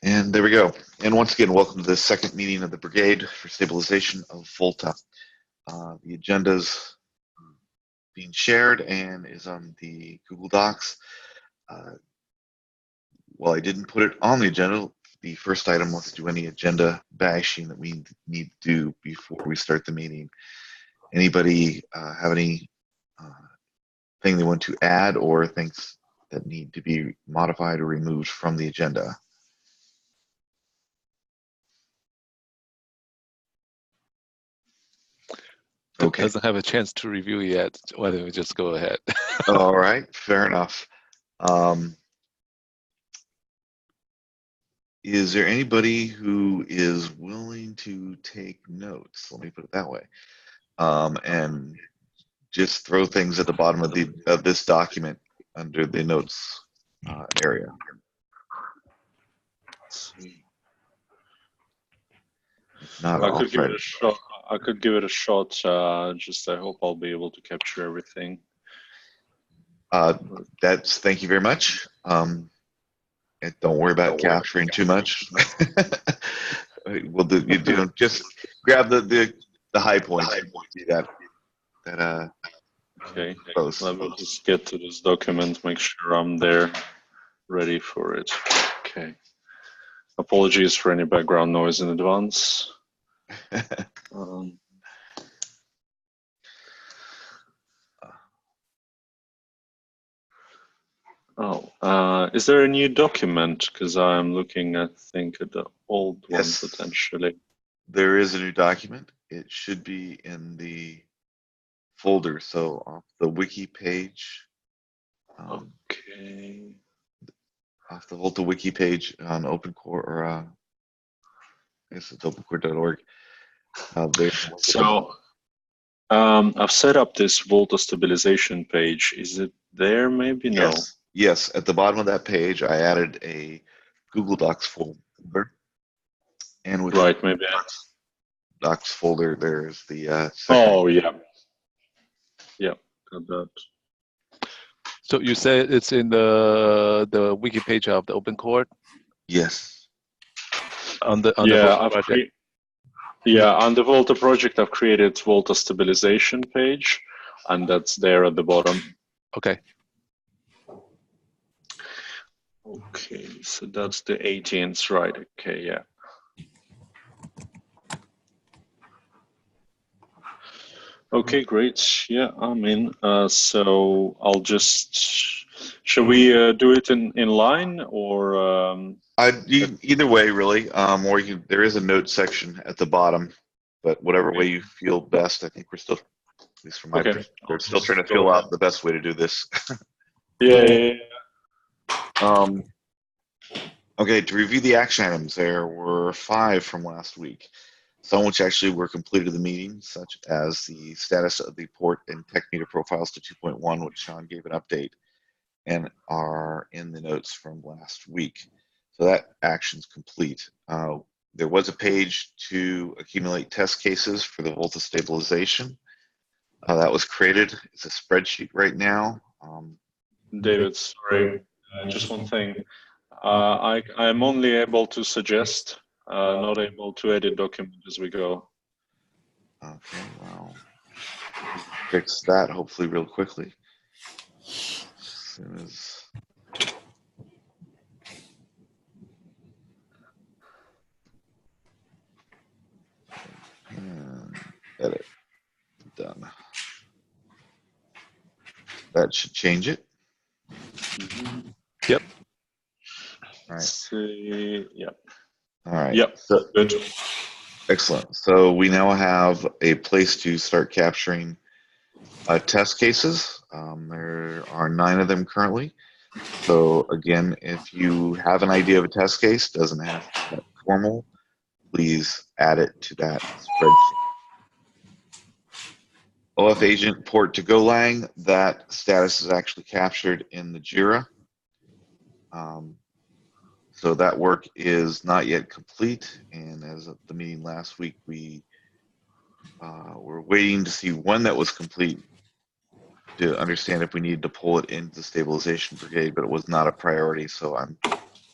And there we go. And once again, welcome to the second meeting of the Brigade for Stabilization of Volta. The agenda's being shared and is on the Google Docs. Well, I didn't put it on the agenda. The first item was to do any agenda bashing that we need to do before we start the meeting. Anybody have any thing they want to add or things that need to be modified or removed from the agenda? Okay. Doesn't have a chance to review yet. Why don't we just go ahead? All right, fair enough. Is there anybody who is willing to take notes? Let me put it that way. And just throw things at the bottom of this document under the notes area. Not I could give it a shot. I could give it a shot. Just I hope I'll be able to capture everything. Thank you very much. And don't worry about capturing too much. We'll do. Just grab the high points. Okay. Let me just get to this document. Make sure I'm there, ready for it. Okay. Apologies for any background noise in advance. Is there a new document? Because I'm looking, I think, at the old one potentially. There is a new document. It should be in the folder. So off the wiki page. Okay. Off the Volta wiki page on OpenCore, or I guess it's opencore.org. So I've set up this Volta stabilization page. Is it there? Maybe no. Yes. At the bottom of that page, I added a Google Docs folder, and with maybe Docs folder, there's the. Oh yeah. Got that. So you say it's in the wiki page of the OpenCore? Yes. On the Volta project. On the Volta project, I've created Volta stabilization page, and that's there at the bottom. Okay. Okay, so that's the 18th, right? Okay, yeah. Okay, great. Yeah, I'm in. So I'll just. Shall we do it in line or? Either way, really. Or there is a note section at the bottom, but whatever way you feel best. I think we're still, at least from my perspective, we're still trying to feel out the best way to do this. Yeah. Okay, to review the action items, there were 5 from last week. Some which actually were completed in the meeting, such as the status of the port and tech meter profiles to 2.1, which Sean gave an update, and are in the notes from last week. So that action's complete. There was a page to accumulate test cases for the Volta stabilization. That was created. It's a spreadsheet right now. David, sorry, just one thing. I'm only able to suggest, not able to edit document as we go. Okay, well, fix that hopefully real quickly. As soon as edit, done. That should change it. Yep. All right. See, yep. All right. Yep. So, good. Excellent. So we now have a place to start capturing test cases. There are 9 of them currently. So again, if you have an idea of a test case, doesn't have to be formal, please add it to that spreadsheet. OF agent port to Golang, that status is actually captured in the JIRA. So that work is not yet complete, and as of the meeting last week, we were waiting to see when that was complete to understand if we needed to pull it into the Stabilization Brigade, but it was not a priority, so I'm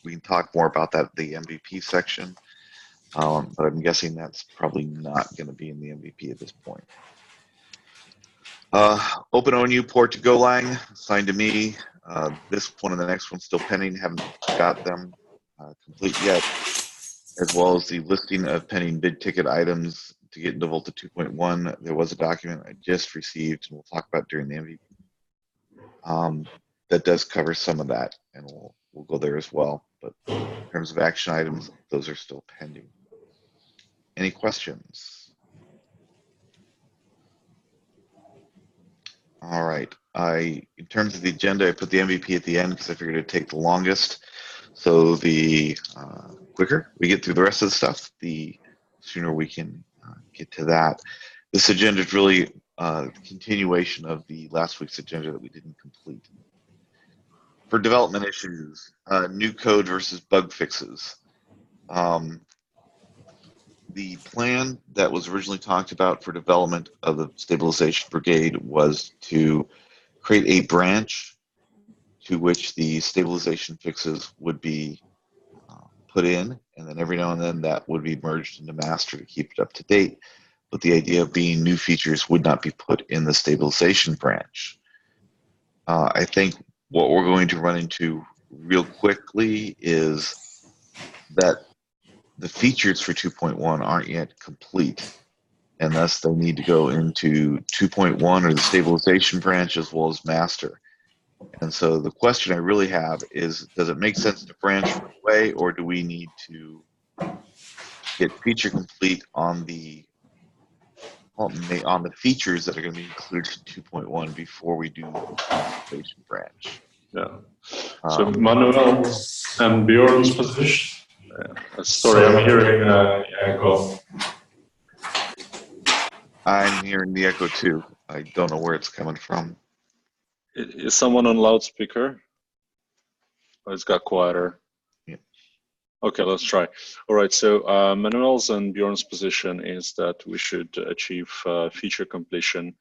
we can talk more about that, the MVP section. But I'm guessing that's probably not going to be in the MVP at this point. Open ONU port to Golang, assigned to me. This one and the next one still pending, haven't got them complete yet, as well as the listing of pending bid ticket items to get into Volta 2.1. There was a document I just received, and we'll talk about during the MVP. That does cover some of that, and we'll go there as well. But in terms of action items, those are still pending. Any questions? All right. In terms of the agenda, I put the MVP at the end because I figured it'd take the longest. So the quicker we get through the rest of the stuff, the sooner we can get to that. This agenda is really a continuation of the last week's agenda that we didn't complete. For development issues, new code versus bug fixes. The plan that was originally talked about for development of the Stabilization Brigade was to create a branch to which the stabilization fixes would be put in, and then every now and then that would be merged into master to keep it up to date. But the idea being new features would not be put in the stabilization branch. I think what we're going to run into real quickly is that the features for 2.1 aren't yet complete, and thus they need to go into 2.1 or the stabilization branch as well as master. And so the question I really have is, does it make sense to branch right away, or do we need to get feature complete on the features that are going to be included in 2.1 before we do the stabilization branch? Yeah. So Manuel and Bjorn's position. Sorry, I'm hearing echo. I'm hearing the echo too. I don't know where it's coming from. Is someone on loudspeaker? Oh, it's got quieter. Yeah. Okay, let's try. All right, so Manuel's and Bjorn's position is that we should achieve feature completion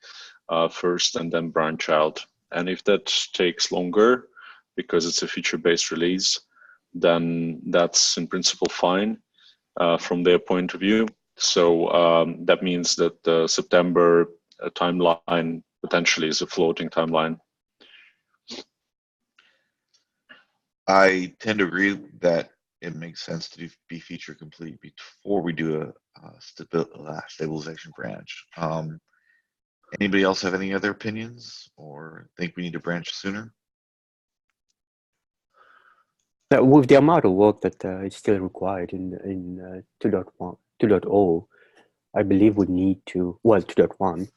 first and then branch out. And if that takes longer, because it's a feature-based release, then that's in principle fine from their point of view. So that means that the September timeline potentially is a floating timeline. I tend to agree that it makes sense to be feature complete before we do a stabilization branch. Anybody else have any other opinions or think we need to branch sooner? With the amount of work that is still required in 2.1, 2.0, I believe we need to, well, 2.1,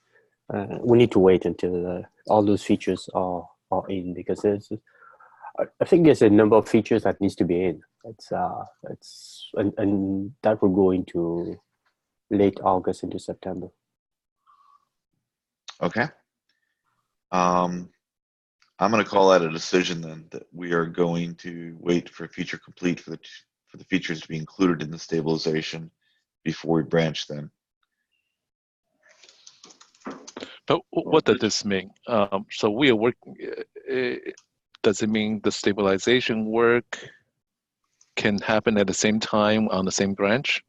we need to wait until all those features are in, because I think there's a number of features that needs to be in. And that will go into late August into September. Okay. I'm going to call that a decision then, that we are going to wait for feature complete for the features to be included in the stabilization before we branch them. But what does this mean? So we are working. Does it mean the stabilization work can happen at the same time on the same branch?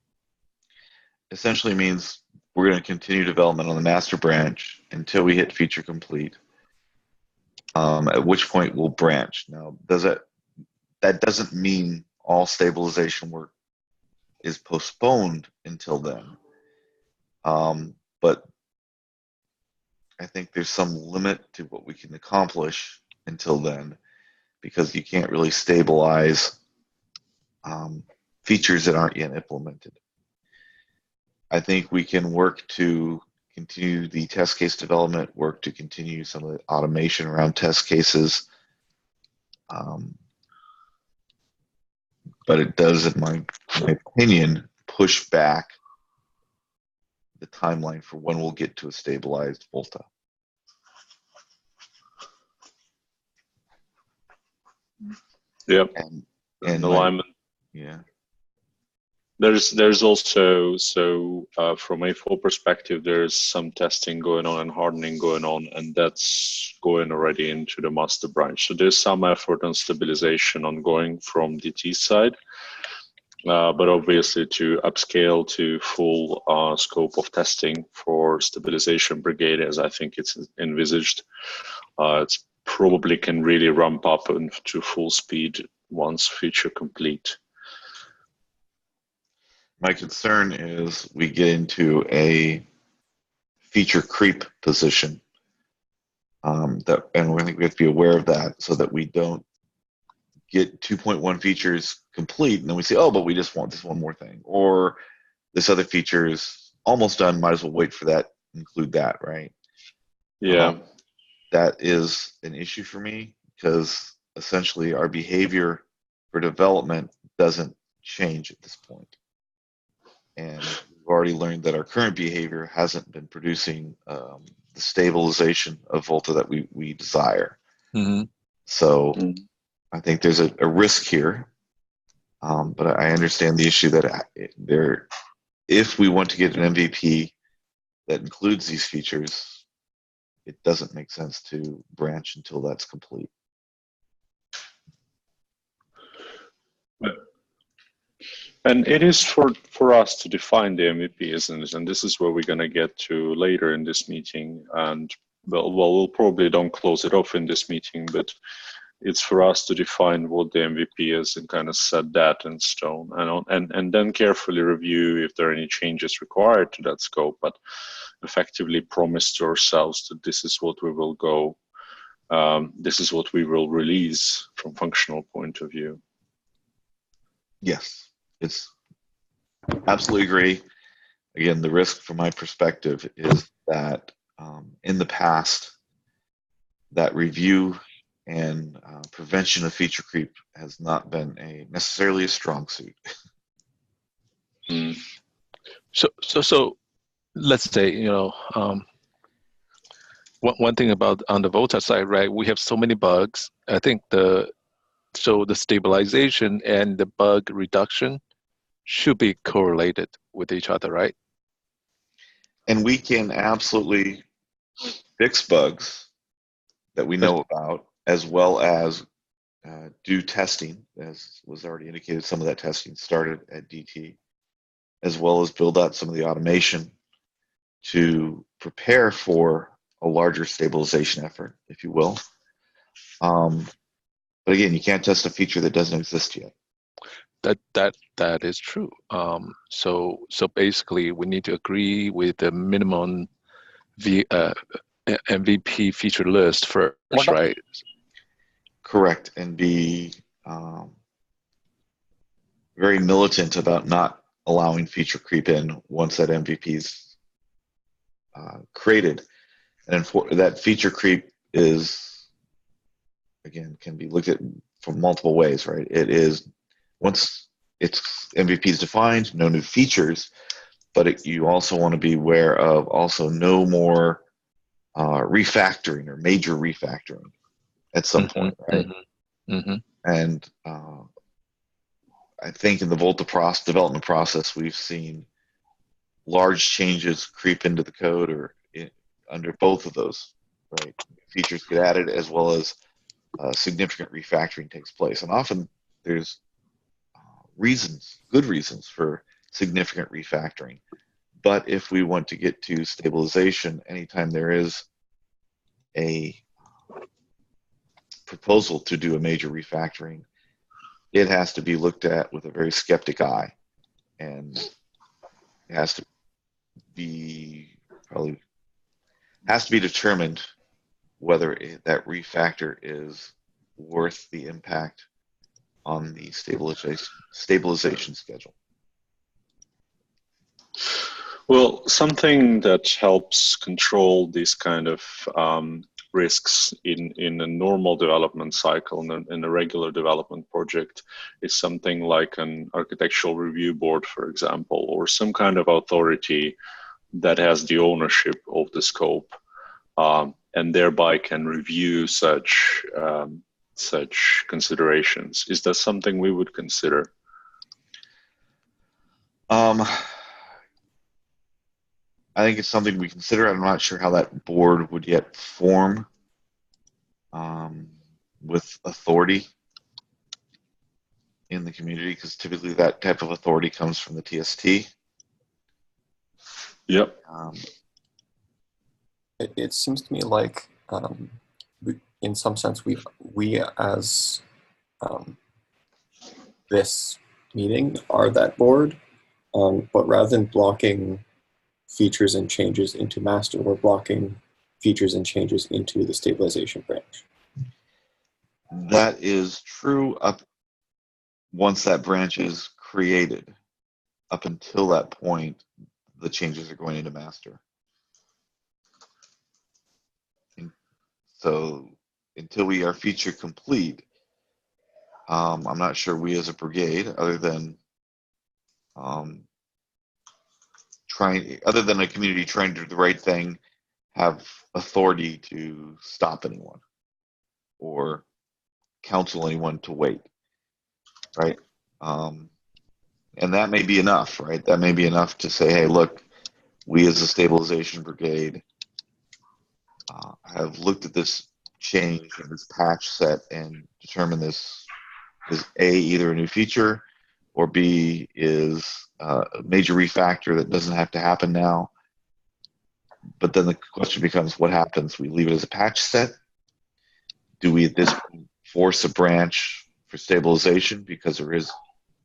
Essentially means we're going to continue development on the master branch until we hit feature complete. At which point we'll branch. Now, that doesn't mean all stabilization work is postponed until then. But I think there's some limit to what we can accomplish until then, because you can't really stabilize features that aren't yet implemented. I think we can work to continue the test case development, work to continue some of the automation around test cases. But it does, in my opinion, push back the timeline for when we'll get to a stabilized Volta. Yep. And alignment. Yeah. There's also, from A4 perspective, there's some testing going on and hardening going on, and that's going already into the master branch. So there's some effort on stabilization ongoing from DT side, but obviously to upscale to full scope of testing for Stabilization Brigade, as I think it's envisaged, it's probably can really ramp up to full speed once feature complete. My concern is we get into a feature creep position, and I think we have to be aware of that so that we don't get 2.1 features complete and then we say, oh, but we just want this one more thing, or this other feature is almost done, might as well wait for that, include that, right? Yeah. That is an issue for me because essentially our behavior for development doesn't change at this point. And we've already learned that our current behavior hasn't been producing the stabilization of Volta that we desire. Mm-hmm. So I think there's a risk here, but I understand the issue that if we want to get an MVP that includes these features, it doesn't make sense to branch until that's complete. And it is for us to define the MVP, isn't it? And this is where we're going to get to later in this meeting. And we'll probably don't close it off in this meeting, but it's for us to define what the MVP is and kind of set that in stone, and then carefully review if there are any changes required to that scope, but effectively promise to ourselves that this is what we will go, this is what we will release from functional point of view. Yes, it's absolutely agree. Again, the risk from my perspective is that in the past, that review and prevention of feature creep has not been necessarily a strong suit. So let's say, one thing about on the Volta side, right? We have so many bugs. I think the stabilization and the bug reduction should be correlated with each other, right? And we can absolutely fix bugs that we know about, as well as do testing, as was already indicated. Some of that testing started at DT, as well as build out some of the automation to prepare for a larger stabilization effort, if you will. But again, you can't test a feature that doesn't exist yet. That is true. So basically, we need to agree with the minimum MVP feature list first, right? Correct, and be very militant about not allowing feature creep in once that MVP is created. And that feature creep is, again, can be looked at from multiple ways, right? It is, once its MVP is defined, no new features, but you also want to be aware of also no more refactoring or major refactoring at some point, right? And I think in the Volta development process, we've seen large changes creep into the code or under both of those, right? Features get added as well as significant refactoring takes place. And often there's good reasons for significant refactoring. But if we want to get to stabilization, anytime there is a proposal to do a major refactoring, it has to be looked at with a very skeptic eye, and it has to be determined whether that refactor is worth the impact on the stabilization schedule. Well, something that helps control these kind of risks in a normal development cycle, in a regular development project, is something like an architectural review board, for example, or some kind of authority that has the ownership of the scope, and thereby can review such considerations. Is that something we would consider? I think it's something we consider. I'm not sure how that board would yet form with authority in the community, because typically that type of authority comes from the TST. Yep. It seems to me like, in some sense, we as this meeting are that board, but rather than blocking features and changes into master, we're blocking features and changes into the stabilization branch. That is true up once that branch is created. Up until that point, the changes are going into master. And so until we are feature complete, I'm not sure we as a brigade, other than a community trying to do the right thing, have authority to stop anyone or counsel anyone to wait, right? And that may be enough, right? That may be enough to say, hey, look, we as a stabilization brigade have looked at this change and this patch set and determined this is A, either a new feature, or B, is a major refactor that doesn't have to happen now. But then the question becomes, what happens? We leave it as a patch set? Do we at this point force a branch for stabilization because there is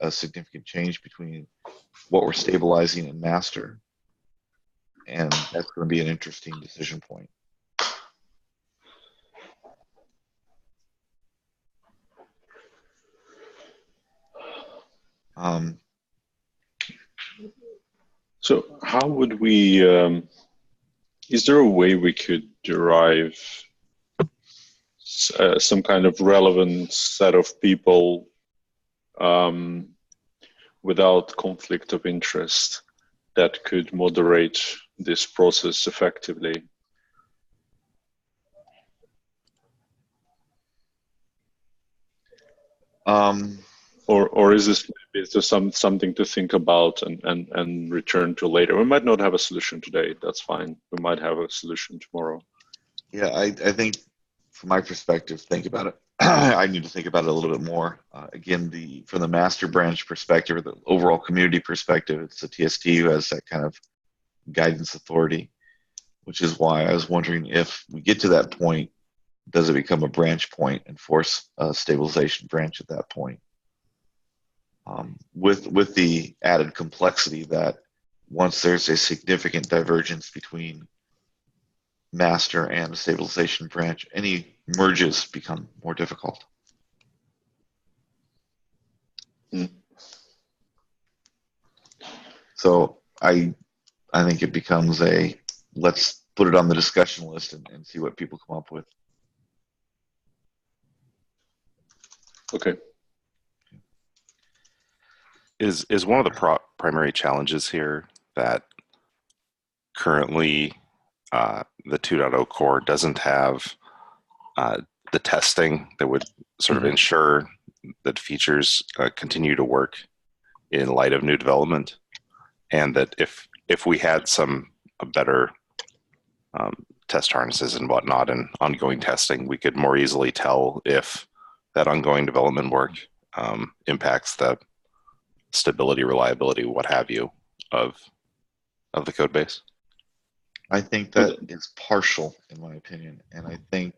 a significant change between what we're stabilizing and master? And that's going to be an interesting decision point. So how would we, is there a way we could derive some kind of relevant set of people without conflict of interest that could moderate this process effectively? Or is this something to think about and return to later? We might not have a solution today. That's fine. We might have a solution tomorrow. Yeah, I think from my perspective, think about it. I need to think about it a little bit more. Again, from the master branch perspective, or the overall community perspective, it's the TST who has that kind of guidance authority, which is why I was wondering if we get to that point, does it become a branch point and force a stabilization branch at that point? With the added complexity that once there's a significant divergence between master and a stabilization branch, any merges become more difficult. So I think it becomes let's put it on the discussion list and see what people come up with. Okay. Is one of the primary challenges here that currently the 2.0 core doesn't have the testing that would sort of ensure that features continue to work in light of new development, and that if we had some better test harnesses and whatnot and ongoing testing, we could more easily tell if that ongoing development work impacts the stability, reliability, what have you, of the code base? I think that is partial, in my opinion, and I think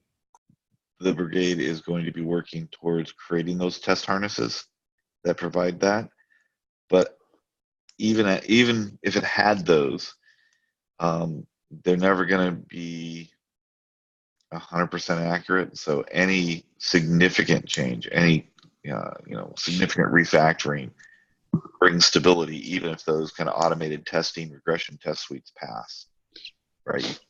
the brigade is going to be working towards creating those test harnesses that provide that. But even if it had those, they're never going to be 100% accurate. So any significant change, any significant refactoring brings stability, even if those kind of automated testing regression test suites pass. Right?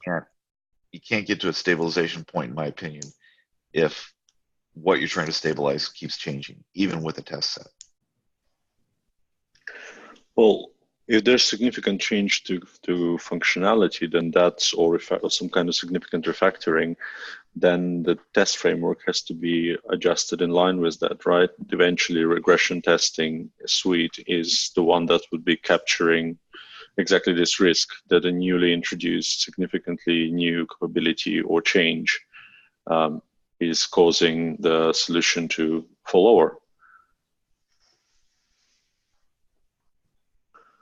You can't get to a stabilization point, in my opinion, if what you're trying to stabilize keeps changing, even with a test set. Well, if there's significant change to functionality, then that's or some kind of significant refactoring, then the test framework has to be adjusted in line with that, right? Eventually, regression testing suite is the one that would be capturing exactly this risk that a newly introduced significantly new capability or change is causing the solution to fall over.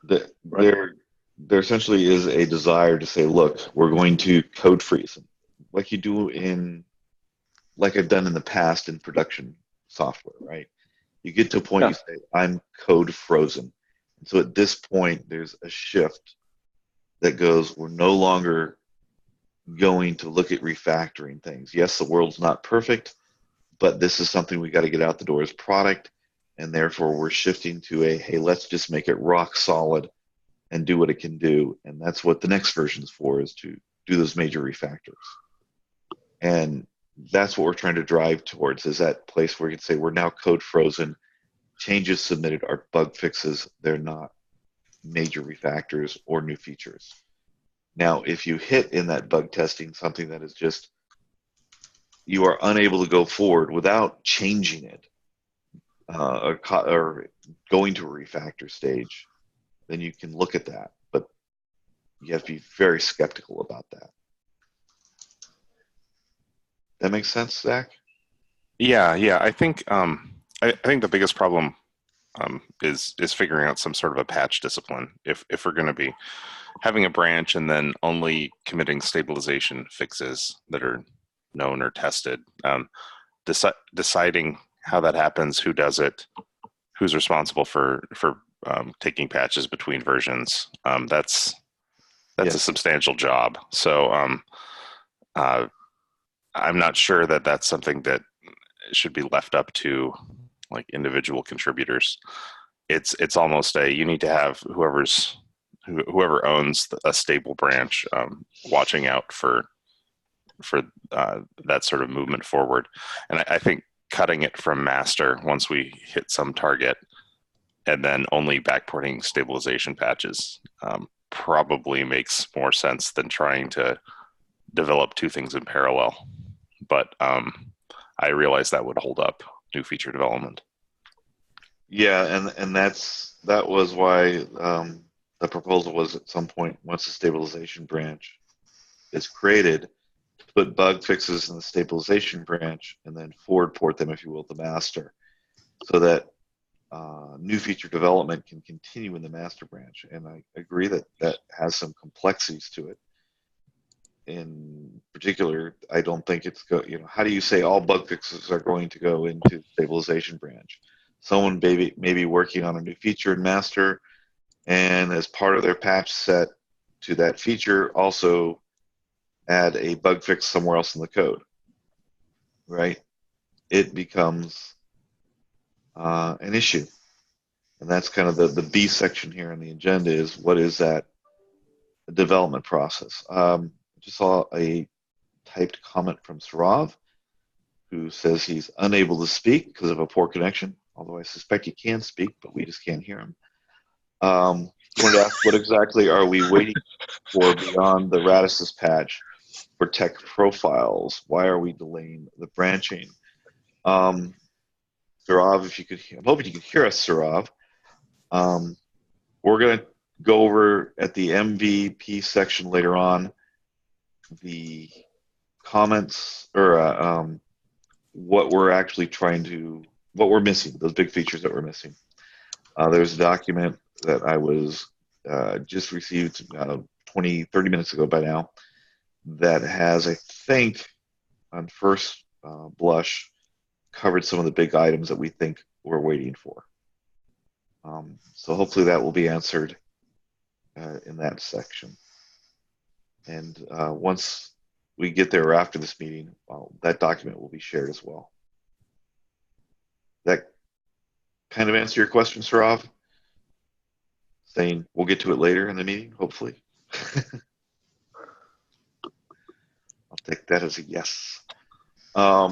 There essentially is a desire to say, look, we're going to code freeze, like you do like I've done in the past in production software, right? You get to a point, you say, I'm code frozen. And so at this point, there's a shift that goes, we're no longer going to look at refactoring things. Yes, the world's not perfect, but this is something we got to get out the door as product. And therefore, we're shifting to hey, let's just make it rock solid and do what it can do. And that's what the next version is for, is to do those major refactors. And that's what we're trying to drive towards, is that place where you can say we're now code frozen, changes submitted are bug fixes, they're not major refactors or new features. Now, if you hit in that bug testing something that is just, you are unable to go forward without changing it or going to a refactor stage, then you can look at that. But you have to be very skeptical about that. That makes sense, Zach? Yeah. I think I think the biggest problem is figuring out some sort of a patch discipline. If we're going to be having a branch and then only committing stabilization fixes that are known or tested, deciding how that happens, who does it, who's responsible for taking patches between versions. That's a substantial job. So I'm not sure that that's something that should be left up to like individual contributors. It's almost you need to have whoever owns a stable branch watching out for that sort of movement forward. And I think cutting it from master once we hit some target and then only backporting stabilization patches probably makes more sense than trying to develop two things in parallel. But I realize that would hold up new feature development. Yeah, and that was why the proposal was at some point, once the stabilization branch is created, to put bug fixes in the stabilization branch and then forward port them, if you will, to master, so that new feature development can continue in the master branch. And I agree that that has some complexities to it. In particular, I don't think it's how do you say all bug fixes are going to go into stabilization branch? Someone may be working on a new feature in master, and as part of their patch set to that feature, also add a bug fix somewhere else in the code, right? It becomes an issue. And that's kind of the B section here on the agenda, is what is that development process. Just saw a typed comment from Sarav, who says he's unable to speak because of a poor connection, although I suspect he can speak, but we just can't hear him. Wanted to ask, what exactly are we waiting for beyond the Radisys patch for tech profiles? Why are we delaying the branching? Sarav, if you could, I'm hoping you can hear us, Sarav. We're going to go over at the MVP section later on the comments, or what we're actually what we're missing, those big features that we're missing. There's a document that I was just received 20, 30 minutes ago by now that has, I think, on first blush, covered some of the big items that we think we're waiting for. So hopefully that will be answered in that section. And once we get there or after this meeting, that document will be shared as well. That kind of answer your question, Sarav? Saying we'll get to it later in the meeting, hopefully. I'll take that as a yes. All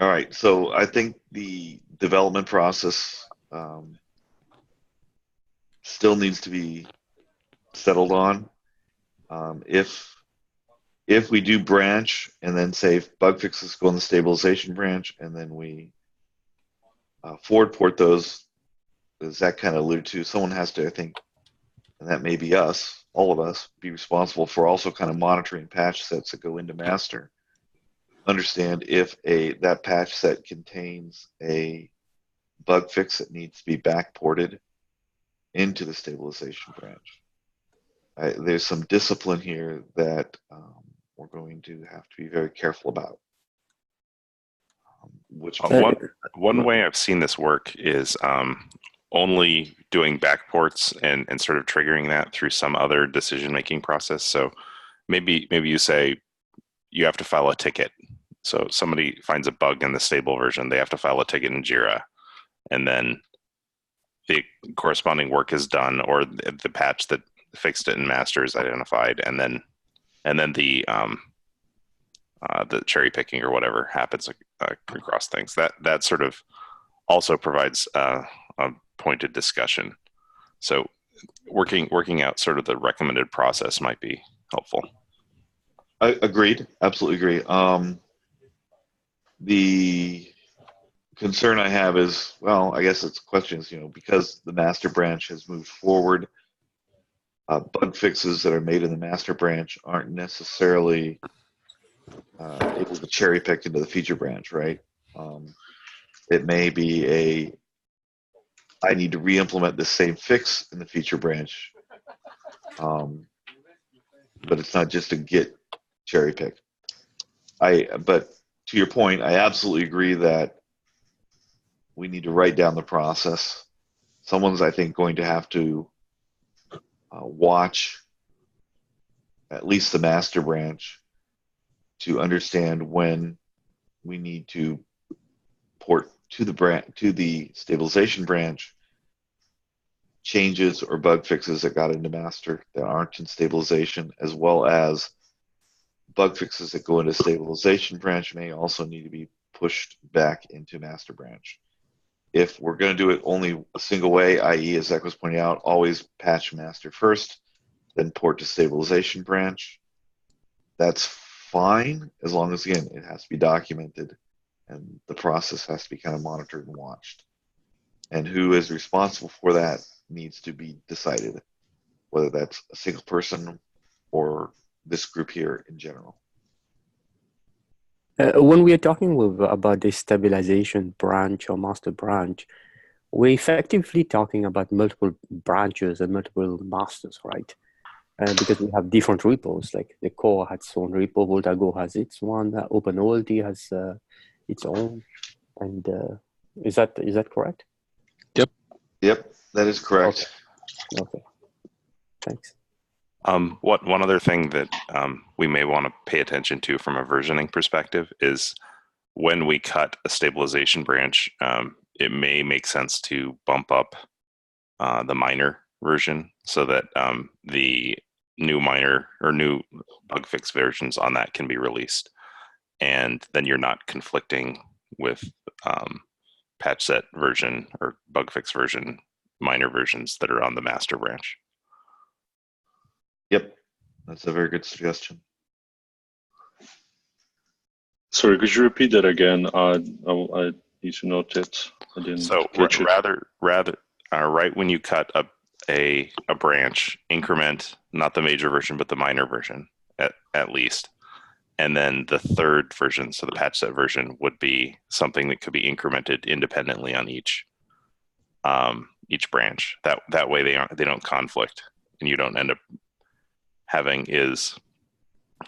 right, so I think the development process still needs to be settled on. If if we do branch and then say bug fixes go in the stabilization branch, and then we forward port those, as Zach kind of alluded to, someone has to, I think, and that may be us, all of us, be responsible for also kind of monitoring patch sets that go into master. Understand if that patch set contains a bug fix that needs to be backported into the stabilization branch. There's some discipline here that we're going to have to be very careful about. One way I've seen this work is only doing backports and sort of triggering that through some other decision-making process. So maybe you say you have to file a ticket. So somebody finds a bug in the stable version, they have to file a ticket in Jira, and then the corresponding work is done, or the patch that fixed it in master is identified, and then the cherry picking or whatever happens across things. That sort of also provides a pointed discussion. So working out sort of the recommended process might be helpful. I agreed, absolutely agree. The concern I have is, well, I guess it's questions, because the master branch has moved forward, bug fixes that are made in the master branch aren't necessarily able to cherry pick into the feature branch, right? It may be I need to re-implement the same fix in the feature branch, but it's not just a git cherry pick. But to your point, I absolutely agree that we need to write down the process. Someone's, I think, going to have to watch at least the master branch to understand when we need to port to the stabilization branch changes or bug fixes that got into master that aren't in stabilization, as well as bug fixes that go into stabilization branch may also need to be pushed back into master branch. If we're going to do it only a single way, i.e., as Zach was pointing out, always patch master first, then port to stabilization branch, that's fine, as long as, again, it has to be documented and the process has to be kind of monitored and watched. And who is responsible for that needs to be decided, whether that's a single person or this group here in general. When we are talking about the stabilization branch or master branch, we're effectively talking about multiple branches and multiple masters, right? Because we have different repos, like the core has its own repo, VoltaGo has its one, OpenOLT has its own. And is that correct? Yep, that is correct. Okay. Thanks. One other thing that we may want to pay attention to from a versioning perspective is when we cut a stabilization branch, it may make sense to bump up the minor version so that the new minor or new bug fix versions on that can be released. And then you're not conflicting with patch set version or bug fix version minor versions that are on the master branch. Yep, that's a very good suggestion. Sorry, could you repeat that again? I need to note it. I didn't So catch it. rather, right when you cut a branch, increment not the major version but the minor version at least, and then the third version, so the patch set version, would be something that could be incremented independently on each branch. That way they don't conflict, and you don't end up having is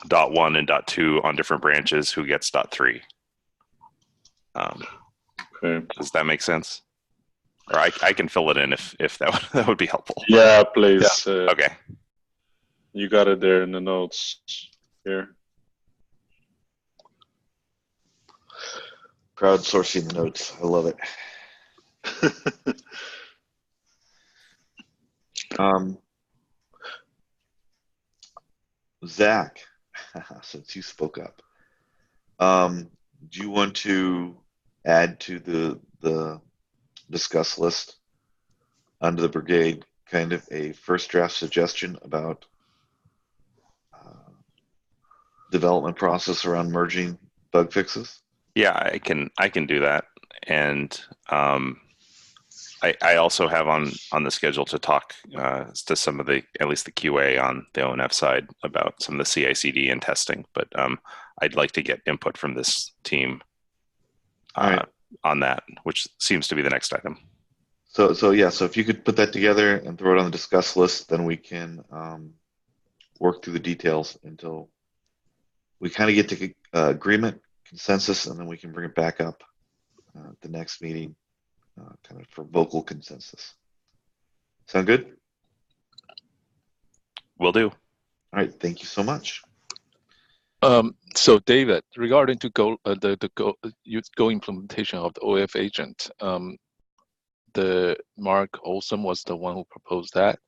.1 and .2 on different branches who gets .3. Okay. Does that make sense? Or I can fill it in if that would be helpful. Yeah, please. Yeah. Okay. You got it there in the notes here. Crowdsourcing the notes. I love it. Zach, since you spoke up, do you want to add to the discuss list under the brigade kind of a first draft suggestion about development process around merging bug fixes? Yeah, I can do that, and I also have on the schedule to talk to some of the, at least the QA on the ONF side, about some of the CI/CD and testing. But I'd like to get input from this team All right. on that, which seems to be the next item. So yeah, so if you could put that together and throw it on the discuss list, then we can work through the details until we kind of get to agreement, consensus, and then we can bring it back up at the next meeting, kind of for vocal consensus. Sound good? Will do. All right. Thank you so much. So David, regarding to Go implementation of the OF agent, the Mark Olson was the one who proposed that.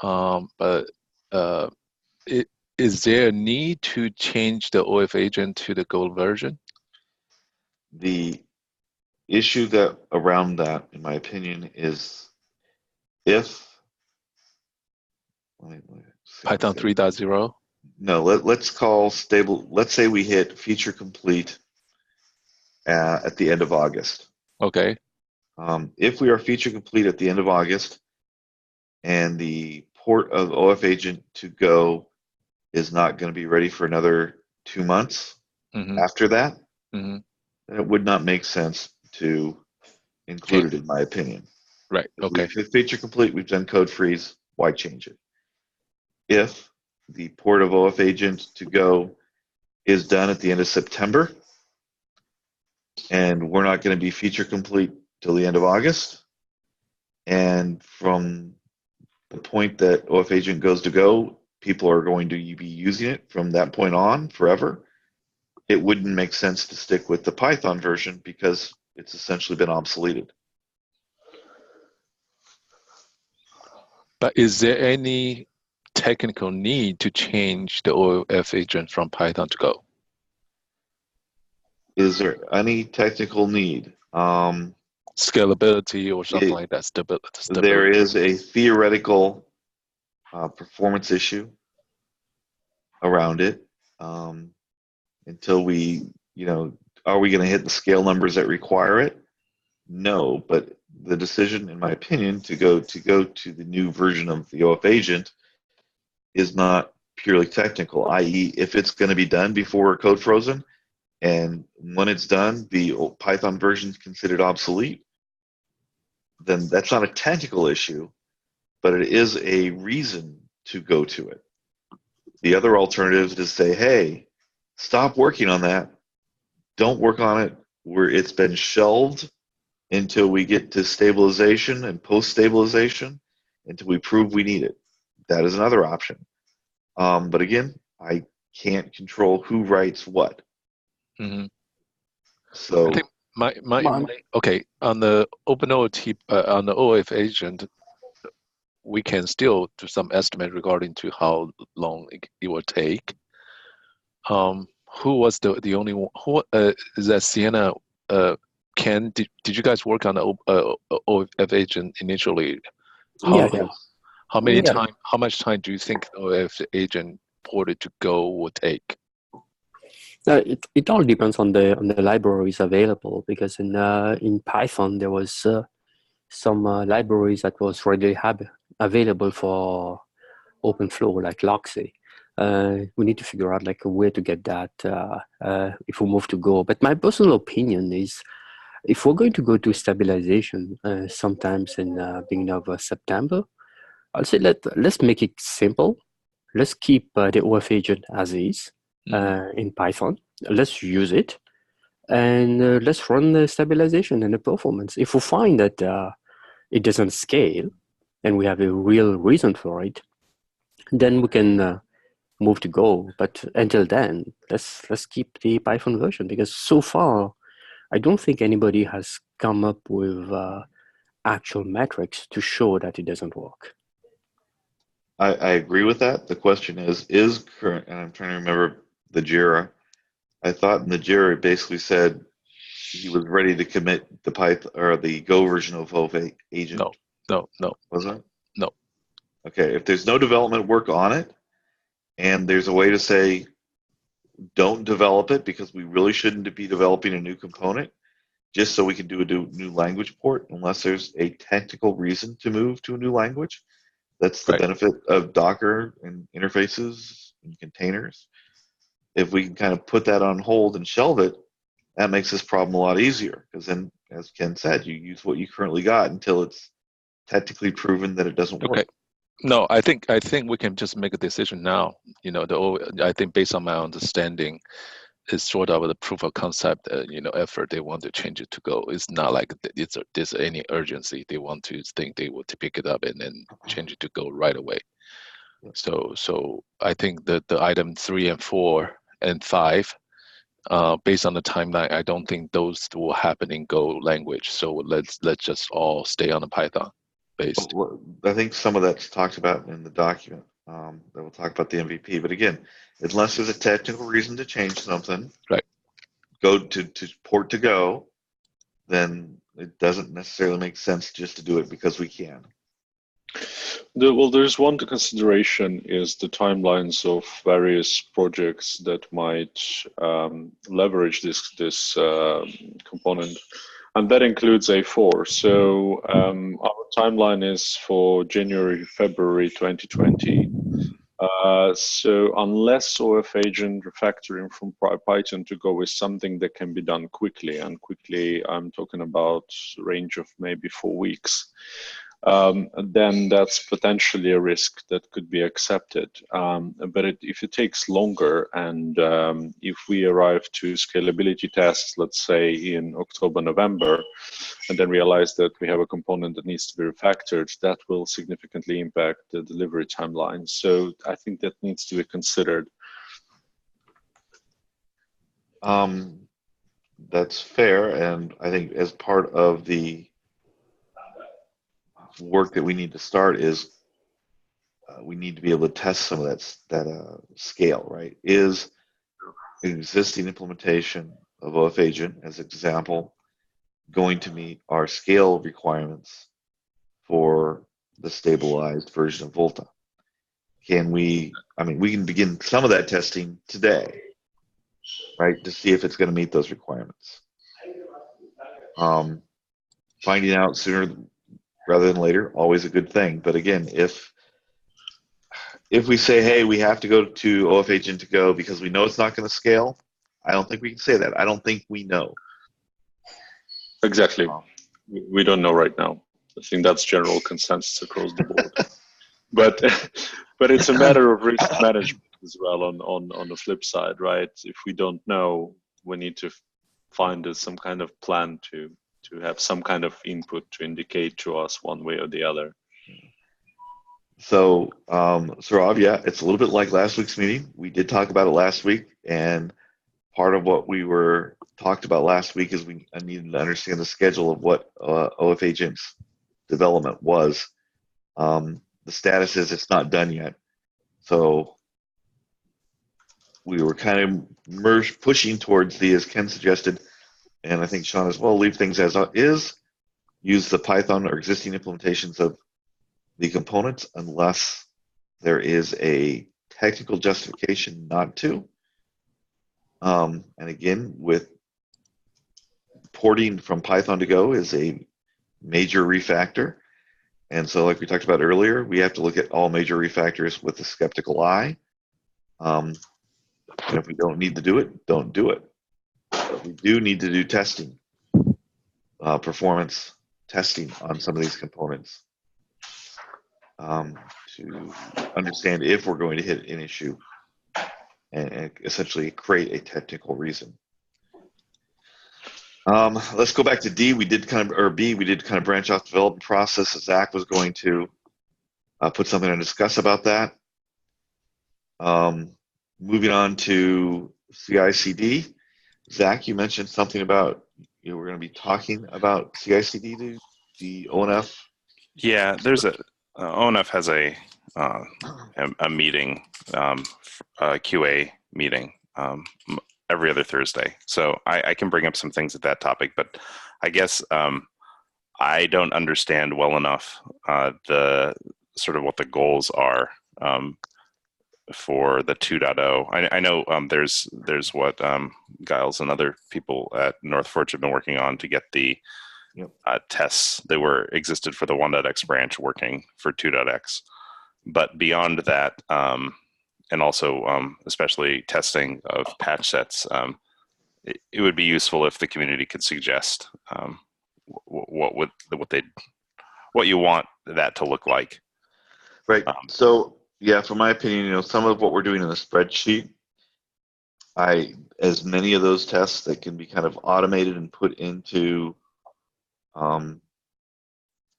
But is there a need to change the OF agent to the Go version? The issue that around that, in my opinion, is if Python 3.0? No, let's call stable. Let's say we hit feature complete at the end of August. Okay. If we are feature complete at the end of August and the port of OF agent to Go is not going to be ready for another 2 months after that, then it would not make sense to include it, in my opinion. Right. Okay. If feature complete, we've done code freeze. Why change it? If the port of OF agent to Go is done at the end of September, and we're not going to be feature complete till the end of August, and from the point that OF agent goes to Go, people are going to be using it from that point on forever, it wouldn't make sense to stick with the Python version because it's essentially been obsoleted. But is there any technical need to change the OF agent from Python to Go? Is there any technical need? Scalability or something like that? Stability. There is a theoretical performance issue around it. Until we, are we going to hit the scale numbers that require it? No, but the decision, in my opinion, to go to the new version of the OF agent is not purely technical, i.e., if it's going to be done before code frozen, and when it's done, the Python version is considered obsolete, then that's not a technical issue, but it is a reason to go to it. The other alternative is to say, hey, stop working on that. Don't work on it where it's been shelved until we get to stabilization and post-stabilization, until we prove we need it. That is another option. But again, I can't control who writes what. So I think okay, on the OpenOT, on the OF agent, we can still do some estimate regarding to how long it will take. Who was the only one? Who is that? Sienna? Ken, did you guys work on the OF agent initially? How much time do you think the OF agent ported to Go will take? It all depends on the libraries available, because in Python there was some libraries that was readily available for OpenFlow, like Loxy. We need to figure out like a way to get that if we move to Go. But my personal opinion is, if we're going to go to stabilization sometimes in beginning of September, I'll say let's make it simple. Let's keep the OF agent as is in Python. Let's use it, and let's run the stabilization and the performance. If we find that it doesn't scale, and we have a real reason for it, then we can move to Go. But until then, let's keep the Python version, because so far, I don't think anybody has come up with actual metrics to show that it doesn't work. I agree with that. The question is current, and I'm trying to remember the JIRA. I thought in the JIRA it basically said he was ready to commit the Python or the Go version of OF agent. No. Was it? No. Okay, if there's no development work on it, and there's a way to say, don't develop it because we really shouldn't be developing a new component just so we can do a new language port unless there's a technical reason to move to a new language. That's the Right. benefit of Docker and interfaces and containers. If we can kind of put that on hold and shelve it, that makes this problem a lot easier because then, as Ken said, you use what you currently got until it's technically proven that it doesn't work. Okay. No, I think we can just make a decision now. I think based on my understanding, it's sort of the proof of concept, effort. They want to change it to Go. It's not like there's any urgency. They want to think they will pick it up and then change it to Go right away. So I think that the item 3 and 4 and 5, based on the timeline, I don't think those will happen in Go language. So let's just all stay on the Python based. Well, I think some of that's talked about in the document that will talk about the MVP. But again, unless there's a technical reason to change something, Right? Go to port to Go, then it doesn't necessarily make sense just to do it because we can. Well, there's one consideration is the timelines of various projects that might leverage this component, and that includes A4. So our timeline is for January, February 2020. So unless OF agent refactoring from Python to Go is something that can be done quickly, and quickly I'm talking about range of maybe 4 weeks, then that's potentially a risk that could be accepted. But if it takes longer, and if we arrive to scalability tests, let's say in October, November, and then realize that we have a component that needs to be refactored, that will significantly impact the delivery timeline. So I think that needs to be considered. That's fair, and I think as part of the work that we need to start is we need to be able to test some of that scale, right? Is an existing implementation of OF agent, as an example, going to meet our scale requirements for the stabilized version of Volta? Can we, we can begin some of that testing today, right, to see if it's going to meet those requirements. Finding out sooner rather than later, always a good thing. But again, if we say, hey, we have to go to OF agent to Go because we know it's not going to scale, I don't think we can say that. I don't think we know. Exactly. We don't know right now. I think that's general consensus across the board. But it's a matter of risk management as well on the flip side, right? If we don't know, we need to find some kind of plan to have some kind of input to indicate to us one way or the other. So, Rob, yeah, it's a little bit like last week's meeting. We did talk about it last week, and part of what we were talked about last week is we needed to understand the schedule of what OF agent's development was. The status is it's not done yet. So we were kind of pushing towards as Ken suggested, and I think Sean as well, leave things as is, use the Python or existing implementations of the components unless there is a technical justification not to. And again, with porting from Python to Go is a major refactor. And so like we talked about earlier, we have to look at all major refactors with a skeptical eye. And if we don't need to do it, don't do it. But we do need to do testing, performance testing on some of these components to understand if we're going to hit an issue and essentially create a technical reason. Let's go back to D. We did kind of branch off the development process. Zach was going to put something to discuss about that. Moving on to CI/CD. Zach, you mentioned something about we're going to be talking about CI/CD to the ONF. Yeah, there's ONF has a meeting, a QA meeting every other Thursday. So I can bring up some things at that topic, but I guess I don't understand well enough the sort of what the goals are. for the 2.0. I know there's what Giles and other people at Northforge have been working on to get the tests that were existed for the 1.x branch working for 2.x. But beyond that, and also especially testing of patch sets, it would be useful if the community could suggest what you want that to look like. Right. So yeah, from my opinion, some of what we're doing in the spreadsheet, as many of those tests that can be kind of automated and put into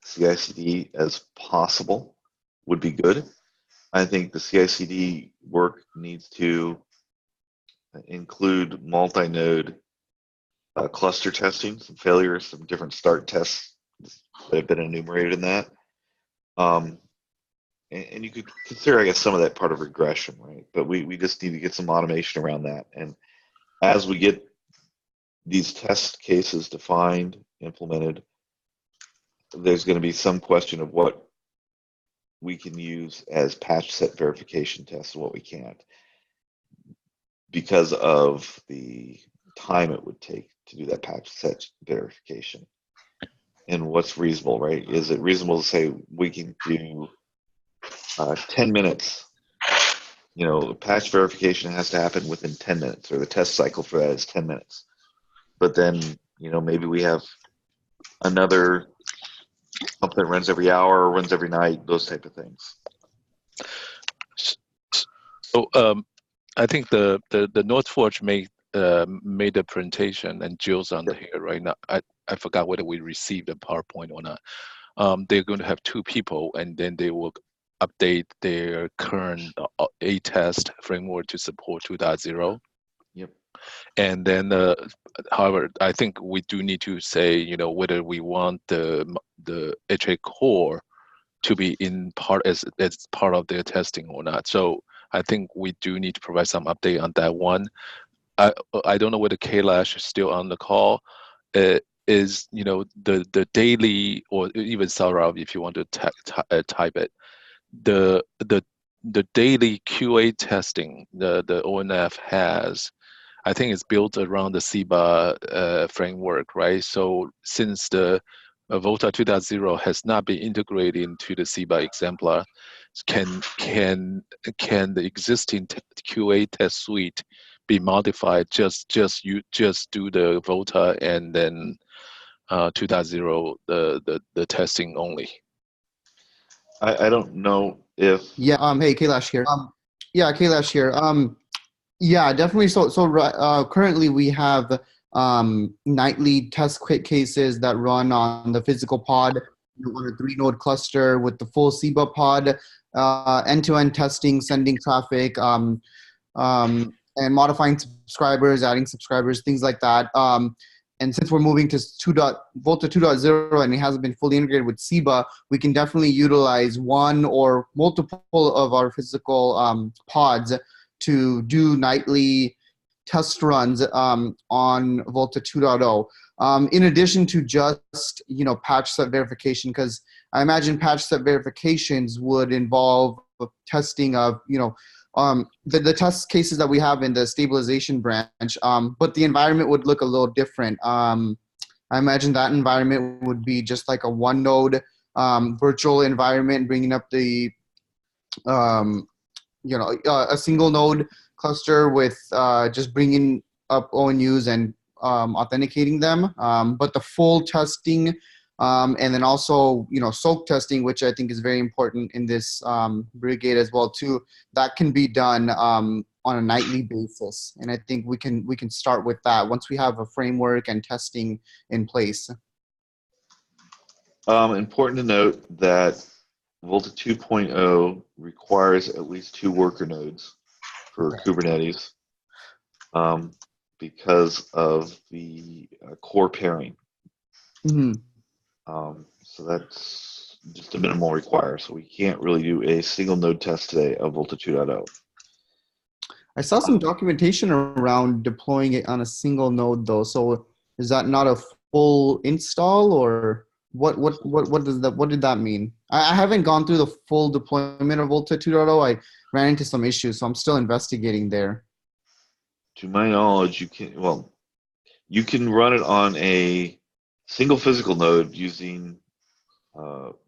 CI/CD as possible would be good. I think the CI/CD work needs to include multi-node cluster testing, some failures, some different start tests that have been enumerated in that. And you could consider, I guess, some of that part of regression, right? But we just need to get some automation around that. And as we get these test cases defined, implemented, there's going to be some question of what we can use as patch set verification tests and what we can't, because of the time it would take to do that patch set verification. And what's reasonable, right? Is it reasonable to say we can do 10 minutes? Patch verification has to happen within 10 minutes, or the test cycle for that is 10 minutes. But then, maybe we have another something that runs every hour or runs every night, those type of things. So I think the Northforge made a presentation, and Jill's on here right now. I forgot whether we received a PowerPoint or not. They're going to have 2 people, and then they will update their current A-test framework to support 2.0. Yep. And then, however, I think we do need to say, whether we want the HA core to be in part as part of their testing or not. So I think we do need to provide some update on that one. I don't know whether Kailash is still on the call. Is the daily, or even Saurav, if you want to type it, the daily QA testing the ONF has, I think it's built around the CIBA framework, right? So since the Volta 2.0 has not been integrated into the CIBA exemplar, can the existing QA test suite be modified? Just do the Volta and then 2.0 the testing only. I don't know if Hey, Kailash here. Kailash here. Yeah, definitely. So currently we have nightly test cases that run on the physical pod on a 3-node cluster with the full CIBA pod, end-to-end testing, sending traffic, and modifying subscribers, adding subscribers, things like that. And since we're moving to Volta 2.0 and it hasn't been fully integrated with CIBA, we can definitely utilize one or multiple of our physical pods to do nightly test runs on Volta 2.0. In addition to just patch set verification, because I imagine patch set verifications would involve testing of the test cases that we have in the stabilization branch, but the environment would look a little different. I imagine that environment would be just like a 1-node virtual environment, bringing up the a single node cluster with just bringing up ONUs and authenticating them. But the full testing and then also soak testing, which I think is very important in this brigade as well too, that can be done on a nightly basis. And I think we can start with that once we have a framework and testing in place. Important to note that Volta 2.0 requires at least 2 worker nodes for Kubernetes because of the core pairing. Mm-hmm. So that's just a minimal require. So we can't really do a single node test today of Volta 2.0. I saw some documentation around deploying it on a single node though. So is that not a full install or What did that mean? I haven't gone through the full deployment of Volta 2.0. I ran into some issues, so I'm still investigating there. To my knowledge, you can run it on a single physical node using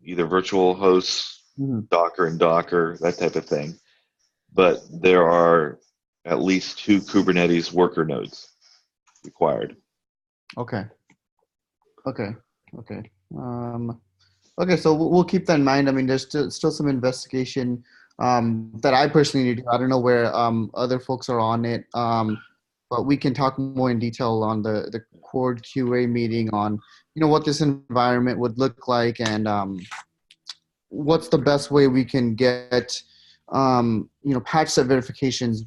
either virtual hosts, Docker, that type of thing. But there are at least 2 Kubernetes worker nodes required. Okay. Okay, so we'll keep that in mind. I mean, there's still some investigation that I personally need to do. I don't know where other folks are on it, but we can talk more in detail on the core QA meeting on, what this environment would look like and what's the best way we can get, patch set verifications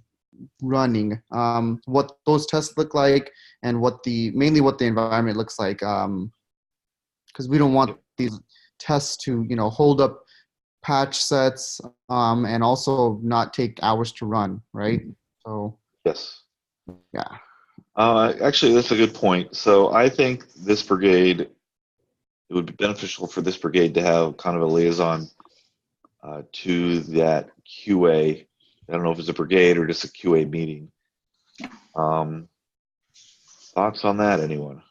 running, what those tests look like, and mainly what the environment looks like, because we don't want these tests to hold up patch sets, and also not take hours to run, right? So Yes. yeah. Actually, that's a good point. So I think this brigade, it would be beneficial for this brigade to have kind of a liaison to that QA. I don't know if it's a brigade or just a QA meeting. Thoughts on that, anyone?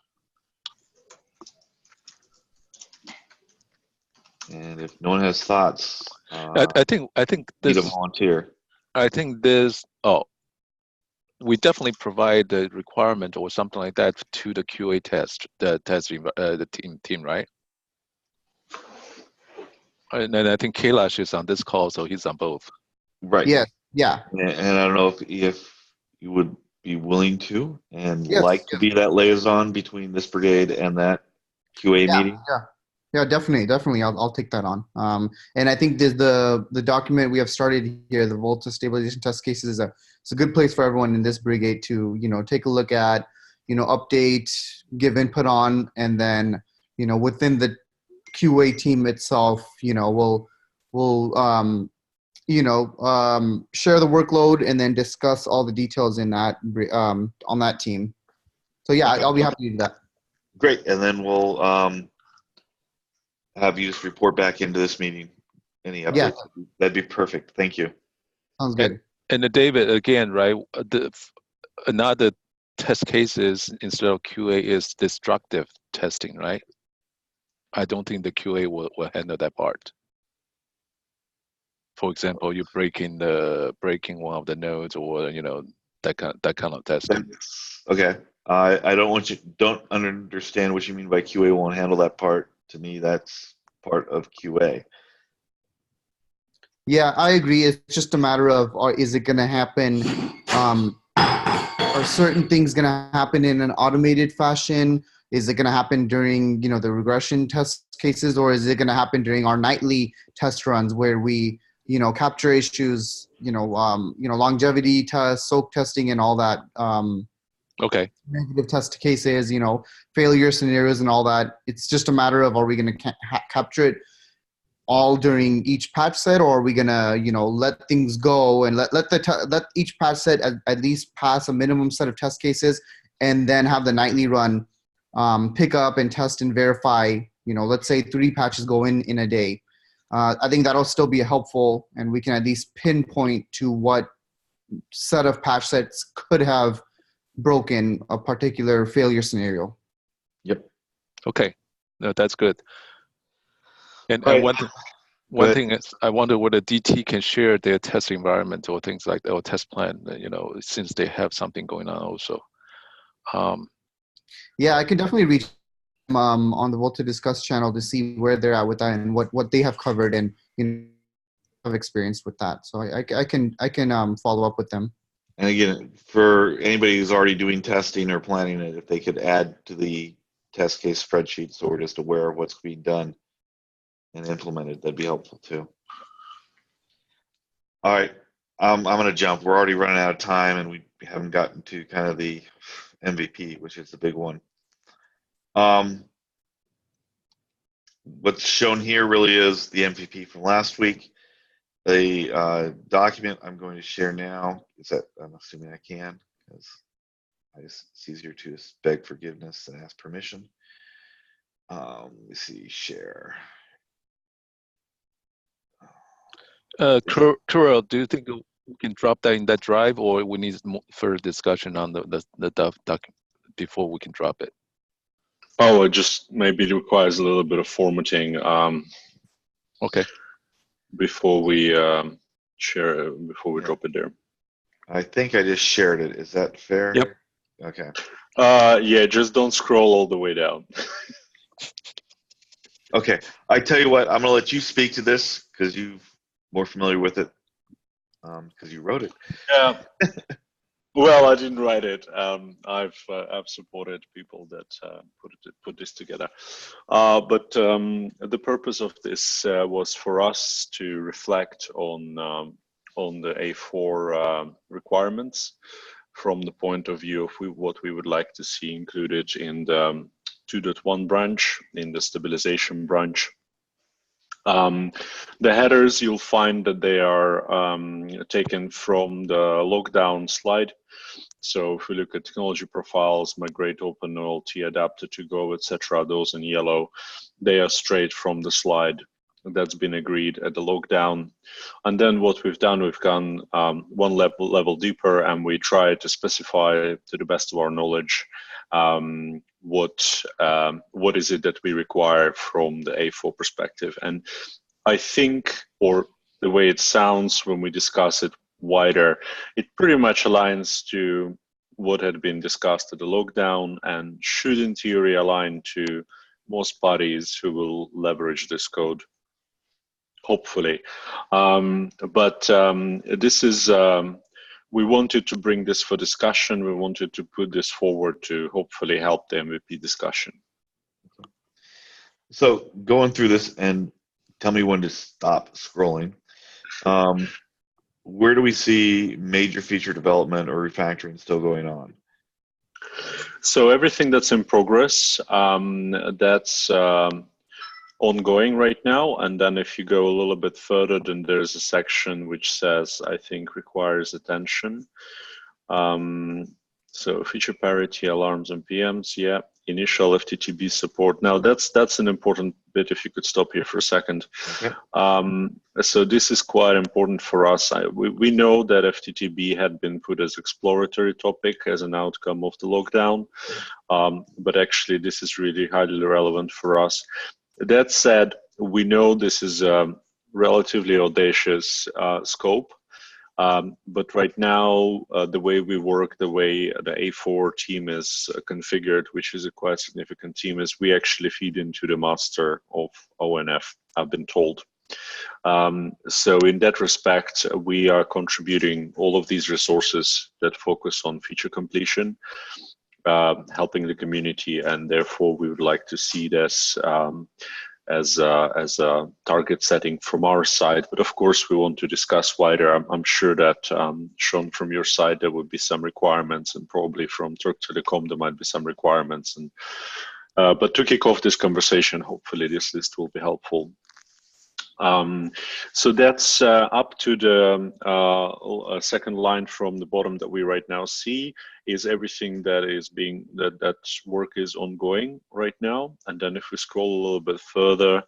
And if no one has thoughts, I think need a this. volunteer. I think this. Oh, we definitely provide the requirement or something like that to the QA test, the team, right? And then I think Kailash is on this call, so he's on both. Right. Yes. Yeah. And I don't know if you would be willing to and Yes, like to be that liaison between this brigade and that QA meeting. Yeah, definitely. I'll take that on. And I think there's the document we have started here, the Volta stabilization test cases, it's a good place for everyone in this brigade to take a look at, update, give input on, and then within the QA team itself, we'll share the workload and then discuss all the details in that on that team. So yeah, Okay. I'll be happy to do that. Great, and then we'll have you just report back into this meeting. Any updates? Yeah. That'd be perfect. Thank you. Sounds good. And David, again, right? Another test cases instead of QA is destructive testing, right? I don't think the QA will handle that part. For example, you breaking one of the nodes, or that kind of testing. Okay. I don't understand what you mean by QA won't handle that part. To me, that's part of QA. Yeah, I agree. It's just a matter of, is it going to happen? Are certain things going to happen in an automated fashion? Is it going to happen during, the regression test cases, or is it going to happen during our nightly test runs where we, capture issues, longevity tests, soak testing, and all that. Okay. Negative test cases, failure scenarios, and all that. It's just a matter of, are we going to capture it all during each patch set, or are we gonna let things go and let each patch set at least pass a minimum set of test cases, and then have the nightly run pick up and test and verify, let's say 3 patches go in a day. I think that'll still be helpful, and we can at least pinpoint to what set of patch sets could have broken a particular failure scenario. Yep. Okay. No, that's good. And Right. one thing is, I wonder whether DT can share their test environment or things like that, or test plan, since they have something going on also. Yeah, I can definitely reach on the Volta Discuss channel to see where they're at with that and what they have covered and have experienced with that. So I can follow up with them. And again, for anybody who's already doing testing or planning it, if they could add to the test case spreadsheet so we're just aware of what's being done and implemented, that'd be helpful too. All right, I'm going to jump. We're already running out of time, and we haven't gotten to kind of the MVP, which is the big one. What's shown here really is the MVP from last week. The document I'm going to share now is that I'm assuming I can, because it's easier to beg forgiveness than ask permission. Let me see, share. Kurel, do you think we can drop that in that drive, or we need further discussion on the doc before we can drop it? Oh, it just maybe requires a little bit of formatting Okay. before we share, before we drop it there. I think I just shared it. Is that fair? Yep. Okay. Yeah, just don't scroll all the way down. Okay. I tell you what, I'm going to let you speak to this because you're more familiar with it because you wrote it. Yeah. Well, I didn't write it. I've supported people that put this together, but the purpose of this was for us to reflect on the A4 requirements from the point of view of what we would like to see included in the 2.1 branch, in the stabilization branch. The headers, you'll find that they are taken from the lockdown slide. So if we look at technology profiles, migrate, open, OLT, adapter to go, etc., those in yellow, they are straight from the slide that's been agreed at the lockdown. And then what we've done, we've gone one level deeper, and we try to specify to the best of our knowledge what is it that we require from the A4 perspective. And I think, or the way it sounds when we discuss it wider, it pretty much aligns to what had been discussed at the lockdown and should in theory align to most parties who will leverage this code, hopefully. But this is, we wanted to bring this for discussion. We wanted to put this forward to hopefully help the MVP discussion. So going through this, and tell me when to stop scrolling. Where do we see major feature development or refactoring still going on? So everything that's in progress, that's ongoing right now. And then if you go a little bit further, then there's a section which says, I think, requires attention. So feature parity, alarms and PMs, yeah. Initial FTTB support. Now that's an important bit. If you could stop here for a second. Okay. So this is quite important for us. We know that FTTB had been put as exploratory topic as an outcome of the lockdown, but actually this is really highly relevant for us. That said, we know this is a relatively audacious scope. But right now, the way we work, the way the A4 team is configured, which is a quite significant team, is we actually feed into the master of ONF, I've been told. So in that respect, we are contributing all of these resources that focus on feature completion, helping the community, and therefore we would like to see this as a target setting from our side. But of course, we want to discuss wider. I'm sure that, Sean, from your side, there would be some requirements, and probably from Turk Telecom, there might be some requirements. And but to kick off this conversation, hopefully this list will be helpful. So that's up to the second line from the bottom that we right now see is everything that is being, that work is ongoing right now. And then if we scroll a little bit further,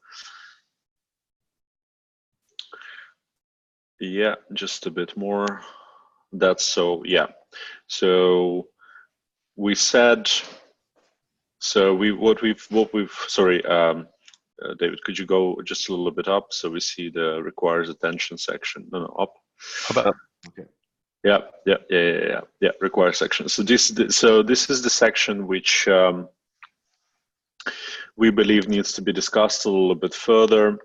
yeah, just a bit more. That's so, yeah. So we said, so what we've, sorry, David, could you go just a little bit up so we see the requires attention section? No, up. Up. Okay. Yeah. Requires section. So this is the section which we believe needs to be discussed a little bit further.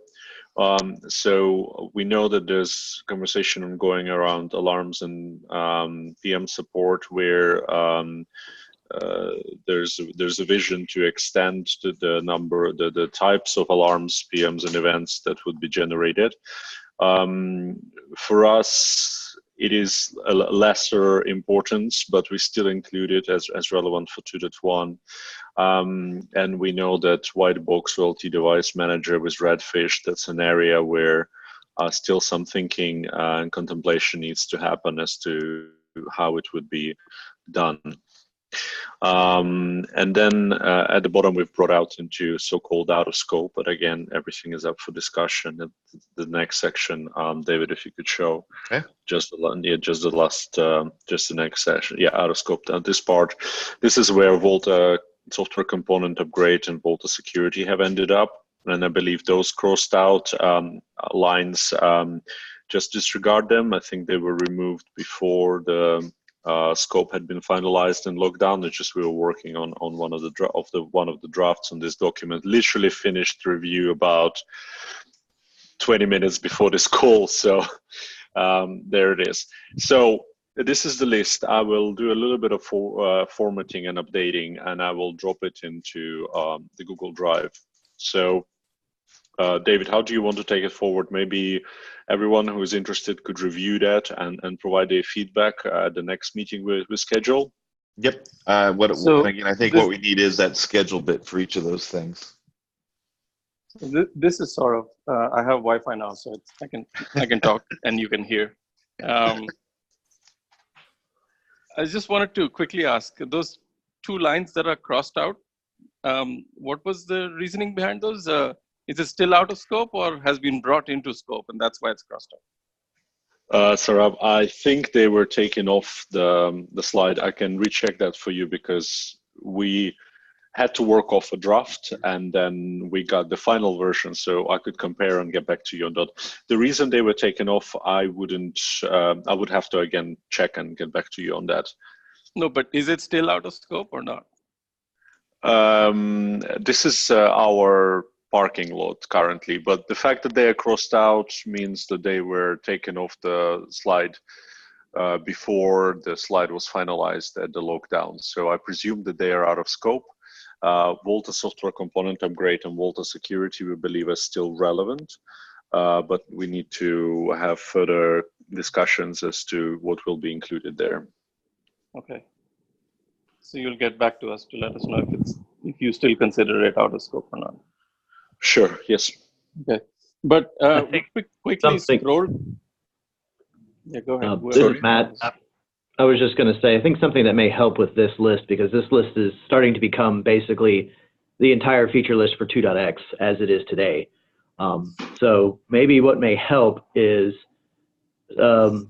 So we know that there's conversation ongoing around alarms and PM support where there's a vision to extend the number, the types of alarms, PMs, and events that would be generated. For us, it is a lesser importance, but we still include it as relevant for 2.1. And we know that white box OLT device manager with Redfish, that's an area where still some thinking and contemplation needs to happen as to how it would be done. And then at the bottom, we've brought out into so-called out of scope, but again, everything is up for discussion. The next section, David, if you could show just the next section. Yeah, out of scope. This part, this is where Volta software component upgrade and Volta security have ended up. And I believe those crossed out lines, just disregard them. I think they were removed before the scope had been finalized and locked down. It's just we were working on one of the drafts on this document. Literally finished review about 20 minutes before this call. So there it is. So this is the list. I will do a little bit of formatting and updating, and I will drop it into the Google Drive. So David, how do you want to take it forward? Maybe everyone who is interested could review that and provide their feedback at the next meeting we schedule. Yep. Again, I think what we need is that schedule bit for each of those things. This is sort of I have Wi-Fi now, so I can talk and you can hear. I just wanted to quickly ask, those two lines that are crossed out, what was the reasoning behind those? Is it still out of scope or has been brought into scope, and that's why it's crossed out? Sarab, I think they were taken off the slide. I can recheck that for you because we had to work off a draft and then we got the final version, so I could compare and get back to you on that. The reason they were taken off, I would have to again check and get back to you on that. No, but is it still out of scope or not? This is our parking lot currently, but the fact that they are crossed out means that they were taken off the slide before the slide was finalized at the lockdown. So I presume that they are out of scope. Volta software component upgrade and Volta security we believe are still relevant, but we need to have further discussions as to what will be included there. Okay. So you'll get back to us to let us know if you still consider it out of scope or not. Sure, yes. Okay. But quickly scroll. Yeah, go ahead. This is Matt. I was just going to say, I think something that may help with this list, because this list is starting to become basically the entire feature list for 2.x as it is today. So maybe what may help is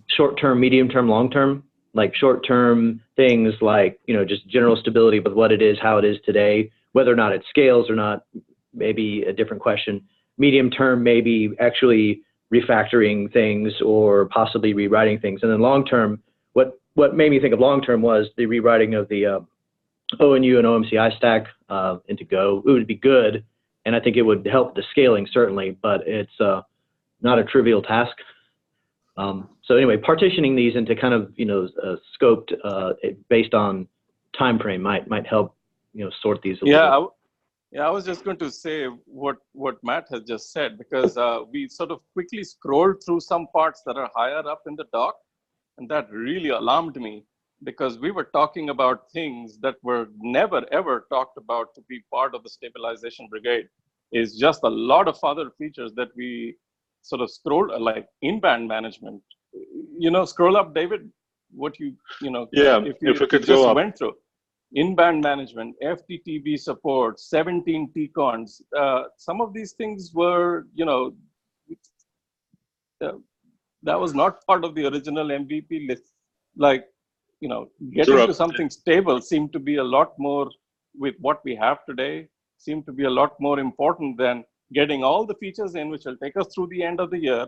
short-term, medium-term, long-term, like short-term things like, just general stability with what it is, how it is today, whether or not it scales or not, maybe a different question. Medium-term, maybe actually refactoring things or possibly rewriting things. And then long-term, what made me think of long-term was the rewriting of the ONU and OMCI stack into Go. It would be good, and I think it would help the scaling certainly, but it's not a trivial task. So anyway, partitioning these into kind of scoped based on time frame might help sort these a little bit. Yeah, I was just going to say what Matt has just said, because we sort of quickly scrolled through some parts that are higher up in the doc, and that really alarmed me because we were talking about things that were never ever talked about to be part of the Stabilization Brigade. Is just a lot of other features that we sort of scrolled, like in-band management. Scroll up, David. Yeah, if we could go up. Went through in-band management, FTTB support, 17 TCONs. Some of these things were, that was not part of the original MVP list. Like, getting to something stable seemed to be a lot more with what we have today, seemed to be a lot more important than getting all the features in, which will take us through the end of the year,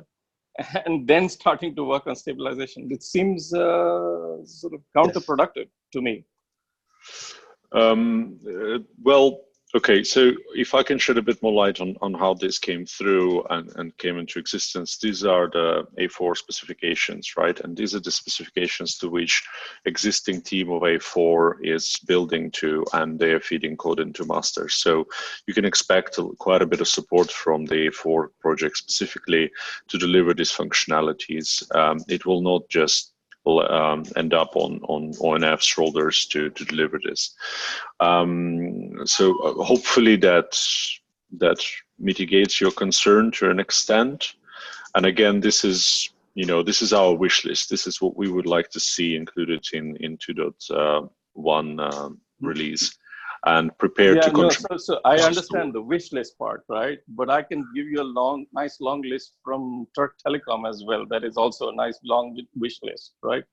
and then starting to work on stabilization. It seems sort of counterproductive to me. Well, okay, so if I can shed a bit more light on how this came through and came into existence, these are the A4 specifications, right? And these are the specifications to which existing team of A4 is building to, and they are feeding code into master. So you can expect quite a bit of support from the A4 project specifically to deliver these functionalities. It will not just end up on ONF's shoulders to deliver this. So hopefully that mitigates your concern to an extent. And again, this is our wish list. This is what we would like to see included in 2.1 release, and prepare to contribute. So I understand the wish list part, right? But I can give you a nice long list from Turk Telecom as well. That is also a nice long wish list, right?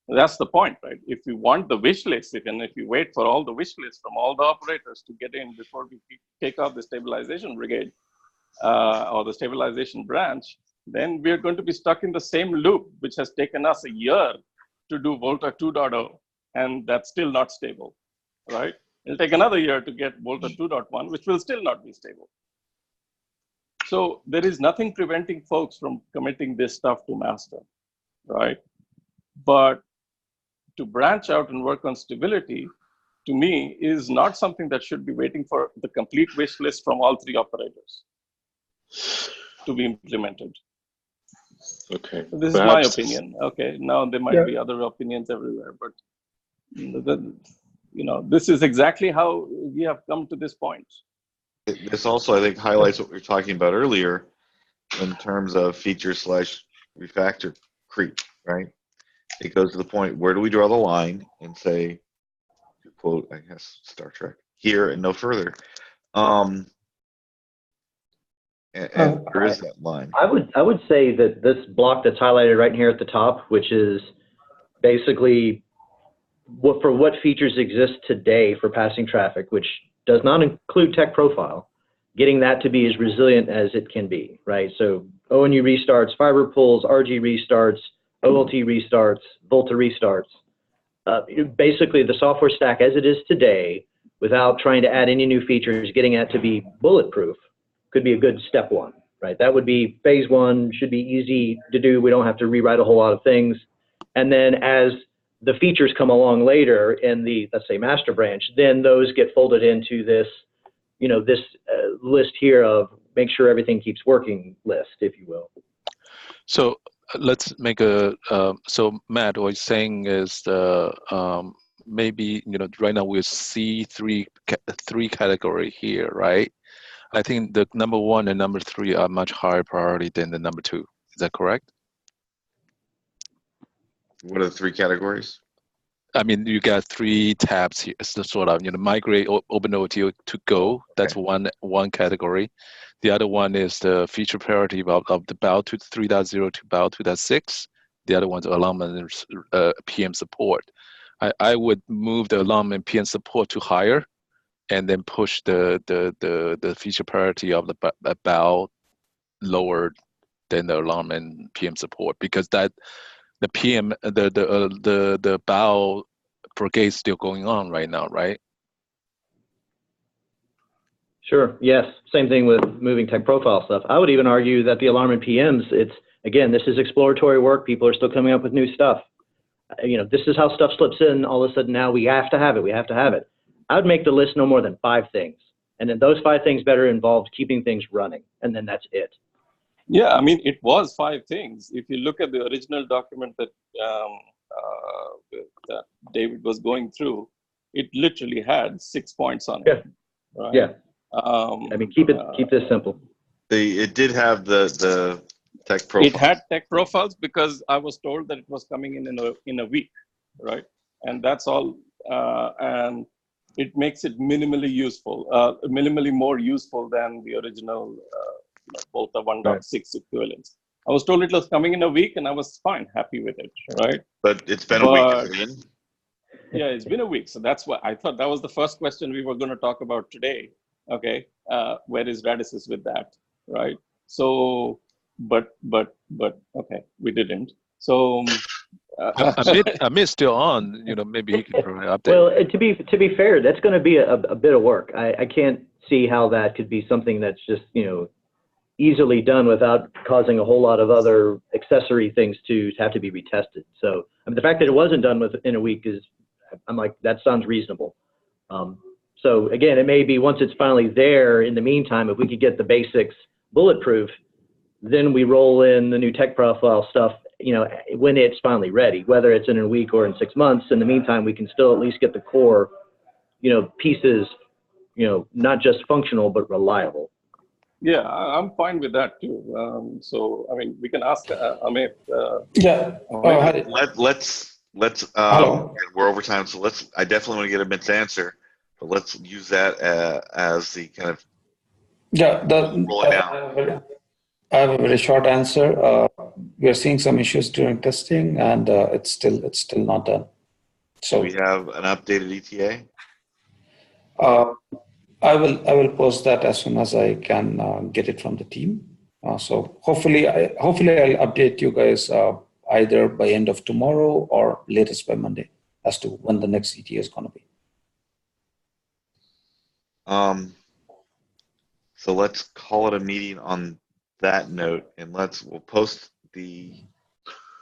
That's the point, right? If you want the wish list, and if you wait for all the wish lists from all the operators to get in before we take off the stabilization brigade or the stabilization branch, then we're going to be stuck in the same loop, which has taken us a year to do Volta 2.0, and that's still not stable, right? It'll take another year to get Volta 2.1, which will still not be stable. So there is nothing preventing folks from committing this stuff to master, right? But to branch out and work on stability, to me, is not something that should be waiting for the complete wish list from all three operators to be implemented. Okay. So this is my opinion. Okay, now there might be other opinions everywhere, but this is exactly how we have come to this point. This also, I think, highlights what we were talking about earlier in terms of feature/refactor creep, right? It goes to the point, where do we draw the line and say, to quote, I guess, Star Trek, here and no further. And where is that line? I would say that this block that's highlighted right here at the top, which is basically what features exist today for passing traffic, which does not include tech profile, getting that to be as resilient as it can be, right? So ONU restarts, fiber pulls, RG restarts, OLT restarts, Volta restarts. Basically, the software stack as it is today, without trying to add any new features, getting it to be bulletproof, could be a good step one, right? That would be phase one, should be easy to do. We don't have to rewrite a whole lot of things. And then as the features come along later in the, let's say, master branch, then those get folded into this, this list here of make sure everything keeps working list, if you will. So let's make so Matt, what he's saying is maybe, right now we see three category here, right? I think the number 1 and number 3 are much higher priority than the number 2. Is that correct? What are the 3 categories? I mean, you got 3 tabs here. It's the sort of, migrate OpenOT to Go. That's one category. The other one is the feature priority of the BAL 3.0 to BAL 2.6. The other one's alarm and PM support. I would move the alarm and PM support to higher, and then push the feature priority of the BAL lower than the alarm and PM support, because that the PM the BAL brigade is still going on right now, right? Sure. Yes. Same thing with moving tech profile stuff. I would even argue that the alarm and PMs, again, this is exploratory work. People are still coming up with new stuff. This is how stuff slips in. All of a sudden now we have to have it. We have to have it. I would make the list no more than 5 things. And then those 5 things better involved keeping things running. And then that's it. Yeah, I mean, it was 5 things. If you look at the original document that that David was going through, it literally had 6 points on it. Yeah. Right? Yeah. I mean, keep this simple. It did have the tech profile. It had tech profiles because I was told that it was coming in a week, right? And that's all. And it makes it minimally useful, minimally more useful than the original Volta 1.6 equivalents. I was told it was coming in a week, and I was fine, happy with it, right? But it's been a week. Yeah, it's been a week. So that's why I thought that was the first question we were going to talk about today. Okay, where is Radisys with that, right? So, but okay, we didn't. So Amit's still on. Maybe he can provide an update. Well, to be fair, that's going to be a bit of work. I can't see how that could be something that's just easily done without causing a whole lot of other accessory things to have to be retested. So I mean, the fact that it wasn't done in a week I'm like, that sounds reasonable. So again, it may be once it's finally there. In the meantime, if we could get the basics bulletproof, then we roll in the new tech profile stuff, when it's finally ready, whether it's in a week or in 6 months. In the meantime, we can still at least get the core, pieces, not just functional, but reliable. Yeah, I'm fine with that too. So, I mean, we can ask Amit. Let's let's Hello. we're over time, so I definitely want to get a Mitt's answer, but let's use that as the kind of Yeah, rolling down. I have a very short answer. We are seeing some issues during testing, and it's still not done. Do we So have an updated ETA? I will post that as soon as I can get it from the team. So hopefully I'll update you guys either by end of tomorrow or latest by Monday as to when the next ETA is going to be. So let's call it a meeting on that note, and we'll post the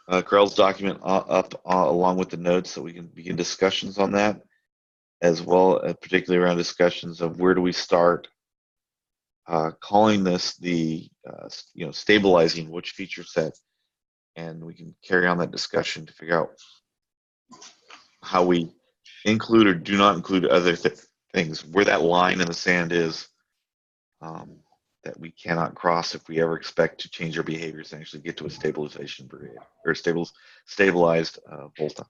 Krell's document up along with the notes so we can begin discussions on that, as well as particularly around discussions of where do we start calling this the stabilizing which feature set, and we can carry on that discussion to figure out how we include or do not include other things, where that line in the sand is that we cannot cross if we ever expect to change our behaviors and actually get to a stabilization brigade or stabilized Volta.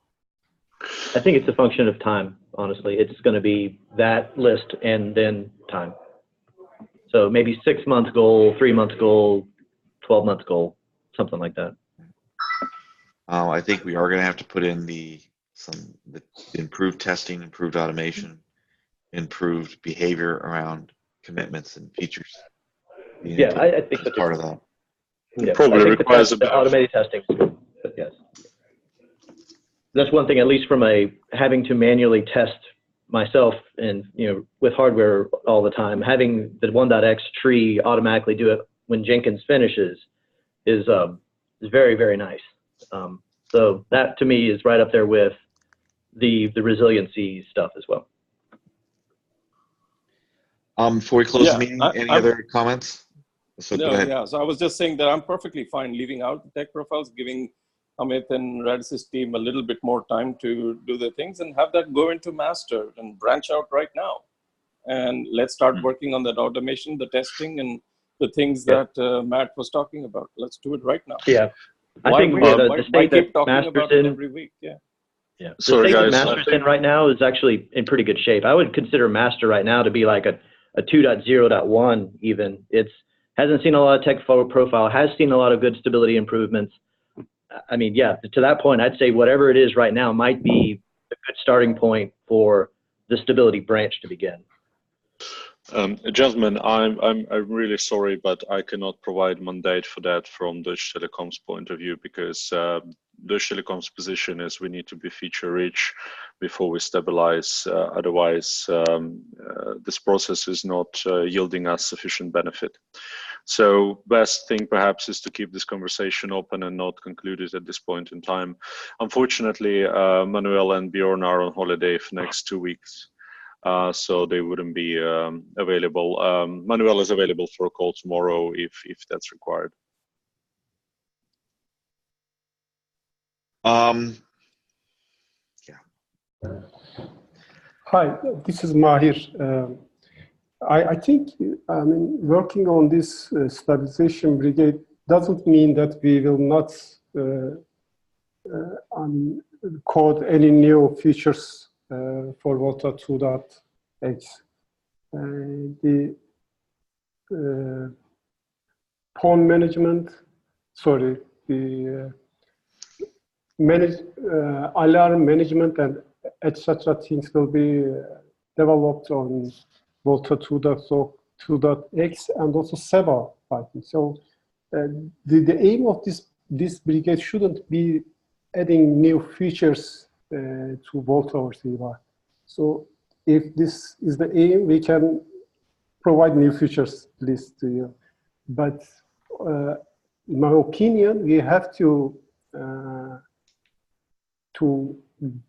I think it's a function of time, honestly. It's going to be that list and then time. So maybe 6 month goal, 3 month goal, 12-month goal, something like that. I think we are going to have to put in the improved testing, improved automation, improved behavior around commitments and features. Yeah, I think that's part of that. It probably requires a bit of automated testing. But yes, that's one thing. At least from having to manually test myself and with hardware all the time, having the 1.x tree automatically do it when Jenkins finishes is very, very nice. So that to me is right up there with the resiliency stuff as well. Before we close the meeting, any other comments? So go ahead. Yeah. So I was just saying that I'm perfectly fine leaving out the tech profiles, giving Amit and Radis's team a little bit more time to do the things and have that go into master and branch out right now. And let's start working on that automation, the testing, and the things that Matt was talking about. Let's do it right now. Yeah. I think the state keep talking about it every week. Yeah. Yeah. The Sorry, state guys, that Master's in right now is actually in pretty good shape. I would consider Master right now to be like a 2.0.1 even. Hasn't seen a lot of tech profile, has seen a lot of good stability improvements. I mean, yeah, to that point, I'd say whatever it is right now might be a good starting point for the stability branch to begin. Gentlemen, I'm really sorry, but I cannot provide mandate for that from Deutsche Telekom's point of view, because Deutsche Telekom's position is we need to be feature rich before we stabilize. Otherwise, this process is not yielding us sufficient benefit. So best thing perhaps is to keep this conversation open and not conclude it at this point in time. Unfortunately, Manuel and Bjorn are on holiday for next 2 weeks. So they wouldn't be available. Manuel is available for a call tomorrow if that's required. Hi, this is Mahir. I think working on this stabilization brigade doesn't mean that we will not code any new features for Volta 2.x. The pawn management, the alarm management and etc. things will be developed on Volta 2.x and also SEBA Python. So the aim of this brigade shouldn't be adding new features to Volta or SEBA. So if this is the aim, we can provide new features list to you. But in my opinion, we have to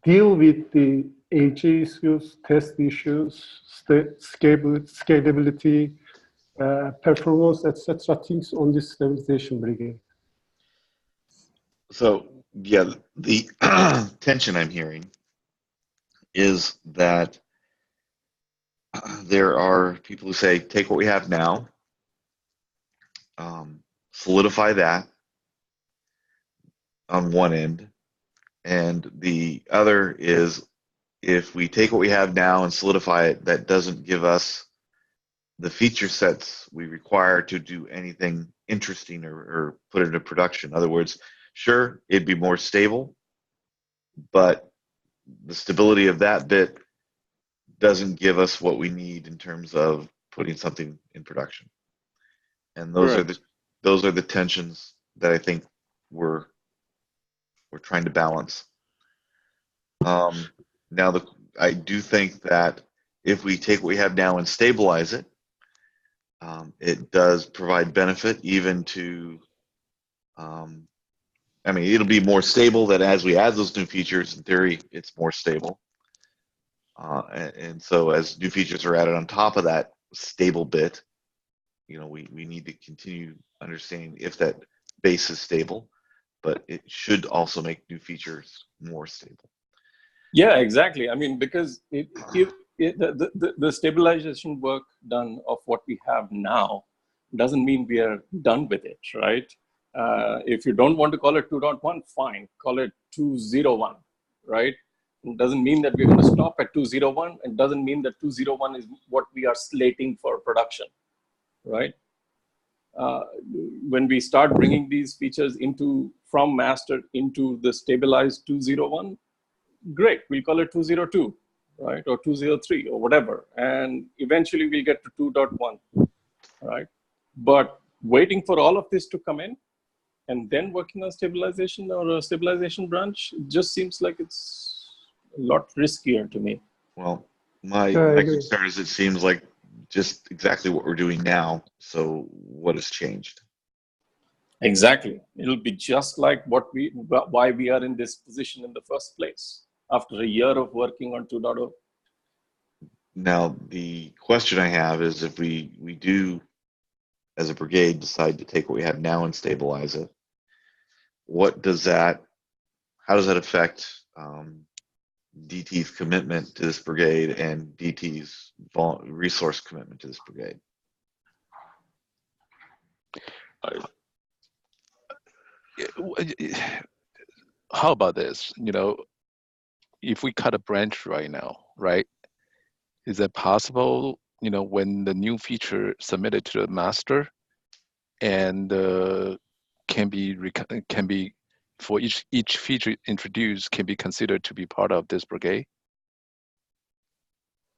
deal with the AG issues, test issues, scalability, performance, etc. things on this stabilization brigade. So yeah, the tension I'm hearing is that there are people who say, take what we have now, solidify that on one end, And the other is, if we take what we have now and solidify it, that doesn't give us the feature sets we require to do anything interesting or put it into production. In other words, sure, it'd be more stable, but the stability of that bit doesn't give us what we need in terms of putting something in production. And those are the tensions that I think we're trying to balance. Now, I do think that if we take what we have now and stabilize it, it does provide benefit even to, I mean, it'll be more stable that as we add those new features, in theory, it's more stable. And so as new features are added on top of that stable bit, you know, we need to continue understanding if that base is stable, but it should also make new features more stable. Yeah, exactly. I mean, because the stabilization work done of what we have now doesn't mean we are done with it, right? If you don't want to call it 2.1, fine, call it 2.01, right? It doesn't mean that we're going to stop at 2.01. It doesn't mean that 2.01 is what we are slating for production, right? When we start bringing these features from master into the stabilized 2.01, great, we'll call it 2.02, right? Or 2.03 or whatever. And eventually we'll get to 2.1, right? But waiting for all of this to come in and then working on stabilization or a stabilization branch, it just seems like it's a lot riskier to me. Well, my concern is it seems like just exactly what we're doing now. So what has changed? Exactly. It'll be just like why we are in this position in the first place after a year of working on 2.0. Now, the question I have is, if we do, as a brigade, decide to take what we have now and stabilize it, how does that affect DT's commitment to this brigade and DT's resource commitment to this brigade? How about this? You know, if we cut a branch right now, right? Is it possible, you know, when the new feature submitted to the master and can be for each feature introduced can be considered to be part of this brigade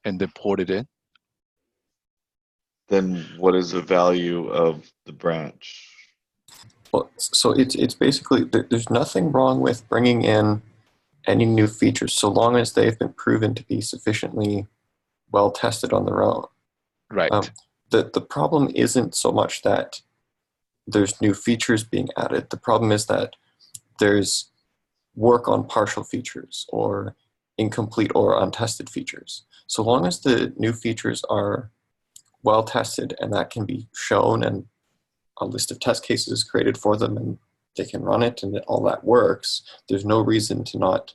and then ported in? Then what is the value of the branch? Well, so it's basically, there's nothing wrong with bringing in any new features so long as they've been proven to be sufficiently well tested on their own. Right. The problem isn't so much that there's new features being added. The problem is that there's work on partial features or incomplete or untested features. So long as the new features are well tested and that can be shown and a list of test cases is created for them and they can run it and all that works, there's no reason to not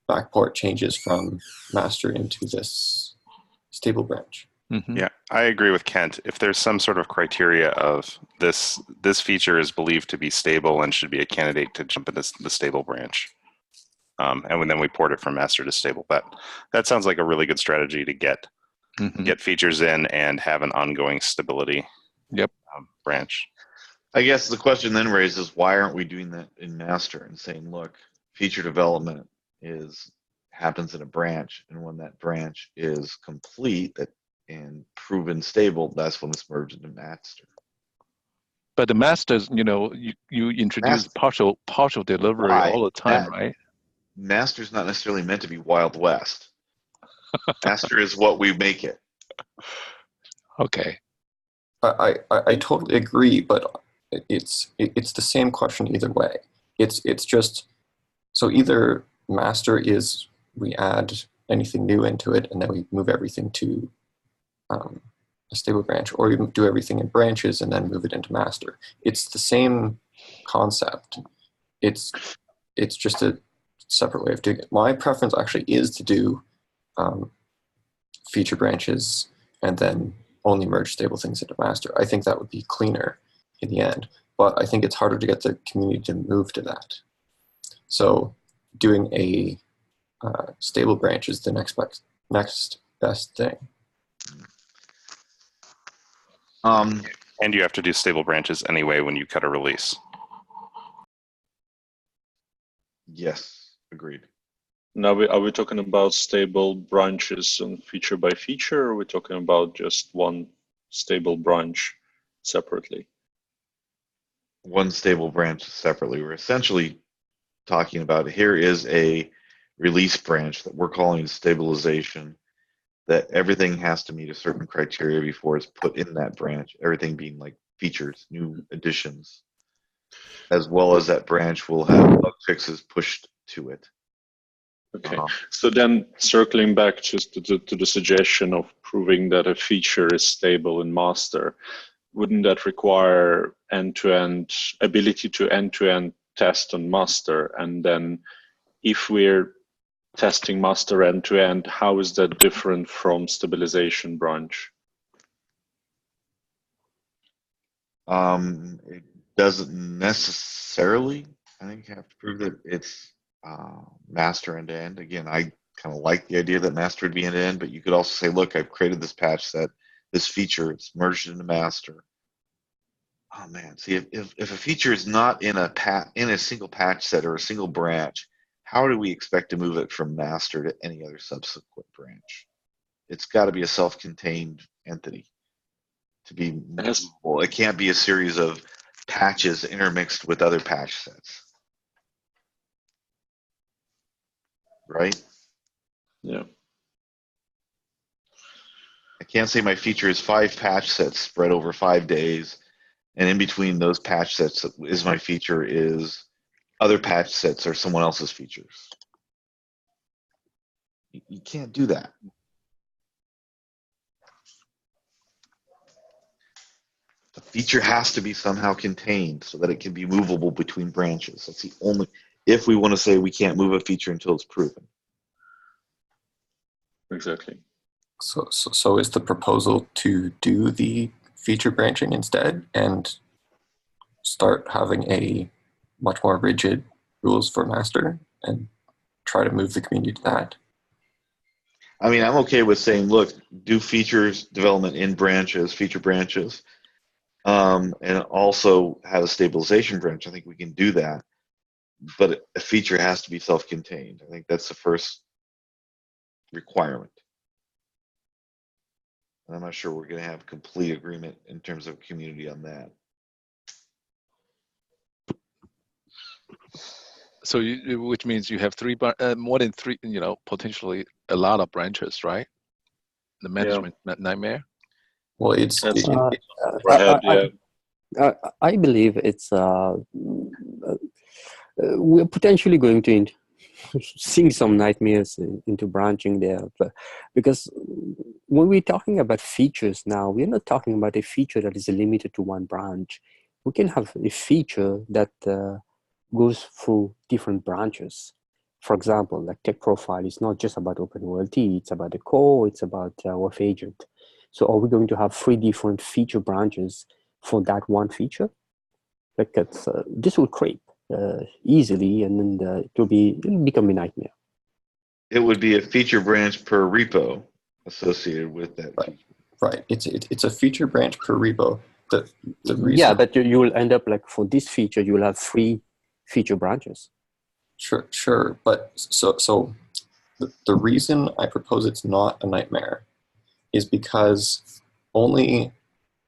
backport changes from master into this stable branch. Mm-hmm. Yeah, I agree with Kent. If there's some sort of criteria of this feature is believed to be stable and should be a candidate to jump into the stable branch, and then we port it from master to stable. That sounds like a really good strategy to get features in and have an ongoing stability. Yep. Branch. I guess the question then raises, why aren't we doing that in master and saying, look, feature development happens in a branch, and when that branch is complete and proven stable, that's when it's merged into master. But the masters, you know, you introduce partial delivery all the time, right? Master's not necessarily meant to be Wild West. Master is what we make it. Okay. I totally agree, but it's the same question either way. It's just, so either master is we add anything new into it and then we move everything to a stable branch, or you do everything in branches and then move it into master. It's the same concept. It's just a separate way of doing it. My preference actually is to do feature branches and then only merge stable things into master. I think that would be cleaner in the end, but I think it's harder to get the community to move to that. So doing a stable branch is the next best thing. And you have to do stable branches anyway when you cut a release. Yes, agreed. Now, are we talking about stable branches and feature by feature, or are we talking about just one stable branch separately? One stable branch separately. We're essentially talking about here is a release branch that we're calling stabilization, that everything has to meet a certain criteria before it's put in that branch, everything being like features, new additions, as well as that branch will have bug fixes pushed to it. Okay, so then circling back just to the suggestion of proving that a feature is stable in master, wouldn't that require end-to-end ability to end-to-end test on master? And then if we're testing master end-to-end, how is that different from stabilization branch? It doesn't necessarily, I think, have to prove that it's master end-to-end. Again, I kind of like the idea that master would be end-to-end, but you could also say, look, I've created this patch set, this feature, it's merged into master. Oh man, see, if a feature is not in a single patch set or a single branch, how do we expect to move it from master to any other subsequent branch? It's got to be a self-contained entity to be movable. It can't be a series of patches intermixed with other patch sets. Right? Yeah. I can't say my feature is 5 patch sets spread over 5 days, and in between those patch sets is my feature is other patch sets or someone else's features. You can't do that. The feature has to be somehow contained so that it can be movable between branches. That's the only, if we want to say we can't move a feature until it's proven. Exactly. So is the proposal to do the feature branching instead and start having a much more rigid rules for master and try to move the community to that? I mean, I'm okay with saying, look, do features development in branches, feature branches, and also have a stabilization branch. I think we can do that, but a feature has to be self-contained. I think that's the first requirement. And I'm not sure we're going to have complete agreement in terms of community on that. So, which means you have more than 3, potentially a lot of branches, right? The management nightmare. Well, it's I believe it's we're potentially going to seeing some nightmares into branching there, but because when we're talking about features now, we're not talking about a feature that is limited to one branch. We can have a feature that goes through different branches. For example, like tech profile is not just about OpenWLT, it's about the core, it's about WF agent. So are we going to have 3 different feature branches for that one feature? Like that's, this will creep easily, and then it'll become a nightmare. It would be a feature branch per repo associated with that feature. Right. It's a feature branch per repo. The reason, yeah, but you will end up like for this feature, you will have 3 feature branches. Sure. But so the reason I propose it's not a nightmare is because only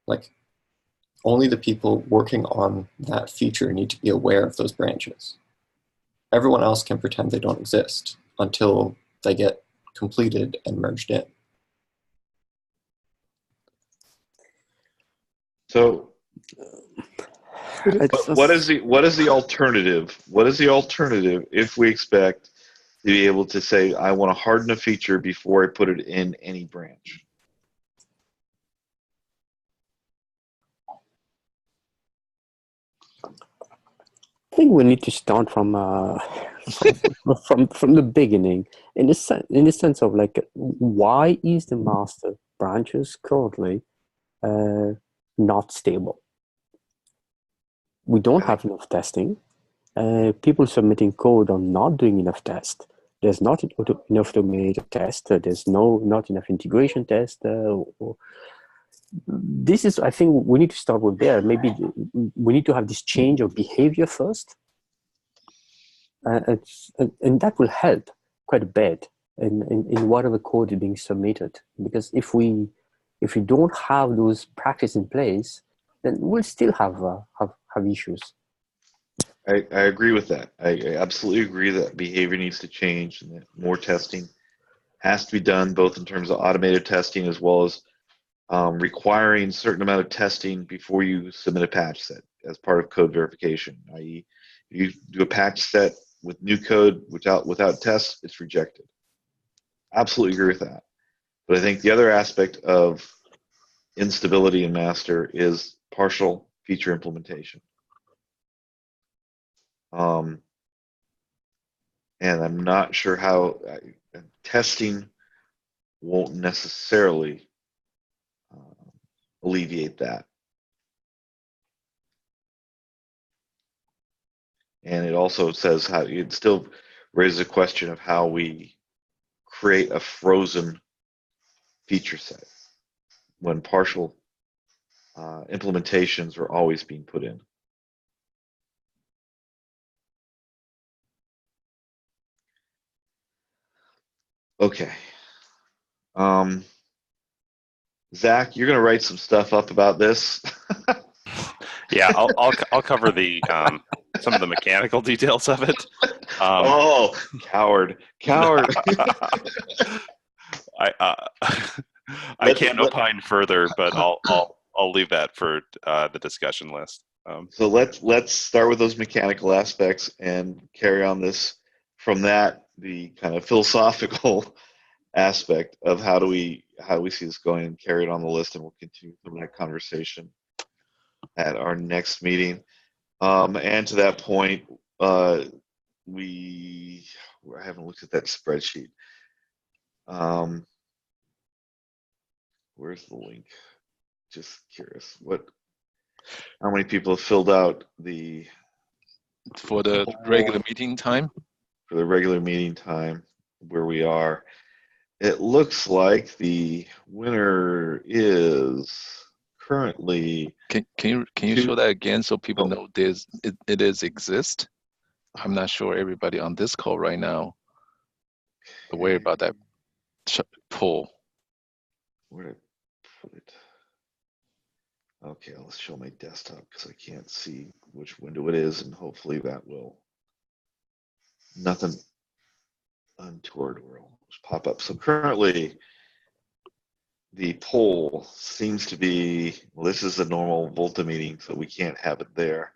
the people working on that feature need to be aware of those branches. Everyone else can pretend they don't exist until they get completed and merged in. So what is the alternative? What is the alternative if we expect to be able to say, I want to harden a feature before I put it in any branch? I think we need to start from from the beginning, in the sense of like, why is the master branches currently not stable? We don't have enough testing. People submitting code are not doing enough tests. There's not enough automated test. There's not enough integration test. This is, I think, we need to start with there. Maybe we need to have this change of behavior first, and that will help quite a bit in whatever code is being submitted. Because if we don't have those practice in place, then we'll still have issues. I agree with that. I absolutely agree that behavior needs to change and that more testing has to be done, both in terms of automated testing as well as requiring a certain amount of testing before you submit a patch set as part of code verification. I.e., if you do a patch set with new code without tests, it's rejected. Absolutely agree with that. But I think the other aspect of instability in master is partial feature implementation. And I'm not sure how testing won't necessarily alleviate that. And it also says how it still raises a question of how we create a frozen feature set when partial implementations are always being put in. Okay. Zach, you're going to write some stuff up about this. Yeah, I'll cover the some of the mechanical details of it. Oh, coward! I can't opine further, but I'll leave that for the discussion list. So let's start with those mechanical aspects and carry on this from that, the kind of philosophical aspect of how do we see this going, and carry it on the list, and we'll continue from that conversation at our next meeting. And to that point, I haven't looked at that spreadsheet. Where's the link? Just curious. How many people have filled out for the regular meeting time? For the regular meeting time, where we are. It looks like the winner is currently. Can you show that again so people know it exists? I'm not sure everybody on this call right now aware about that poll. Where did I put it? Okay, let's show my desktop because I can't see which window it is, and hopefully that will nothing untoward will pop up. So currently, the poll seems to be, well, this is a normal Volta meeting, so we can't have it there.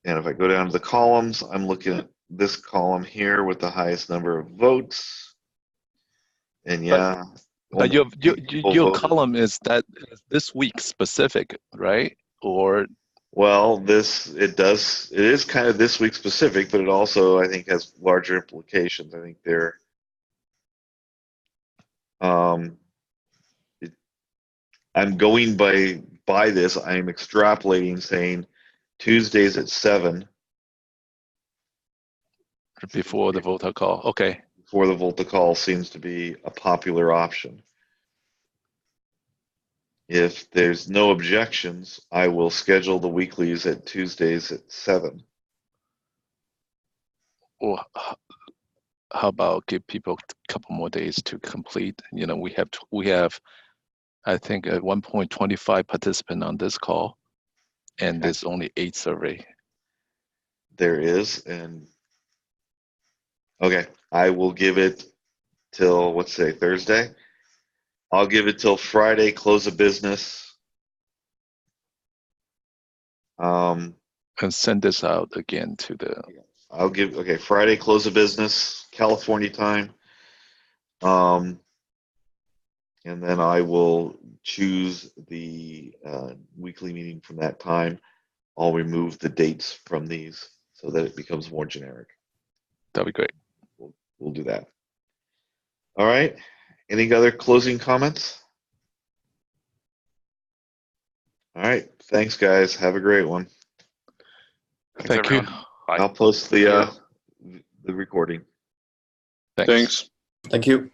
And if I go down to the columns, I'm looking at this column here with the highest number of votes. And yeah. But your column is this week specific, right? Or well, it is kind of this week specific, but it also, I think, has larger implications. I think I'm going by this. I'm extrapolating, saying Tuesdays at 7 before the Volta call. Okay. Before the Volta call seems to be a popular option. If there's no objections, I will schedule the weeklies at Tuesdays at 7. Or how about give people a couple more days to complete? We have I think at 1.25 participant on this call, and there's only 8 survey. There is, and okay, I will give it till, let's say, Thursday. I'll give it till Friday, close of business. And send this out again to the. I'll give, okay, Friday, close of business, California time. And then I will choose the weekly meeting from that time. I'll remove the dates from these so that it becomes more generic. That'd be great. We'll do that. All right. Any other closing comments? All right. Thanks, guys. Have a great one. Thank you. I'll post the recording. Thanks. Thank you.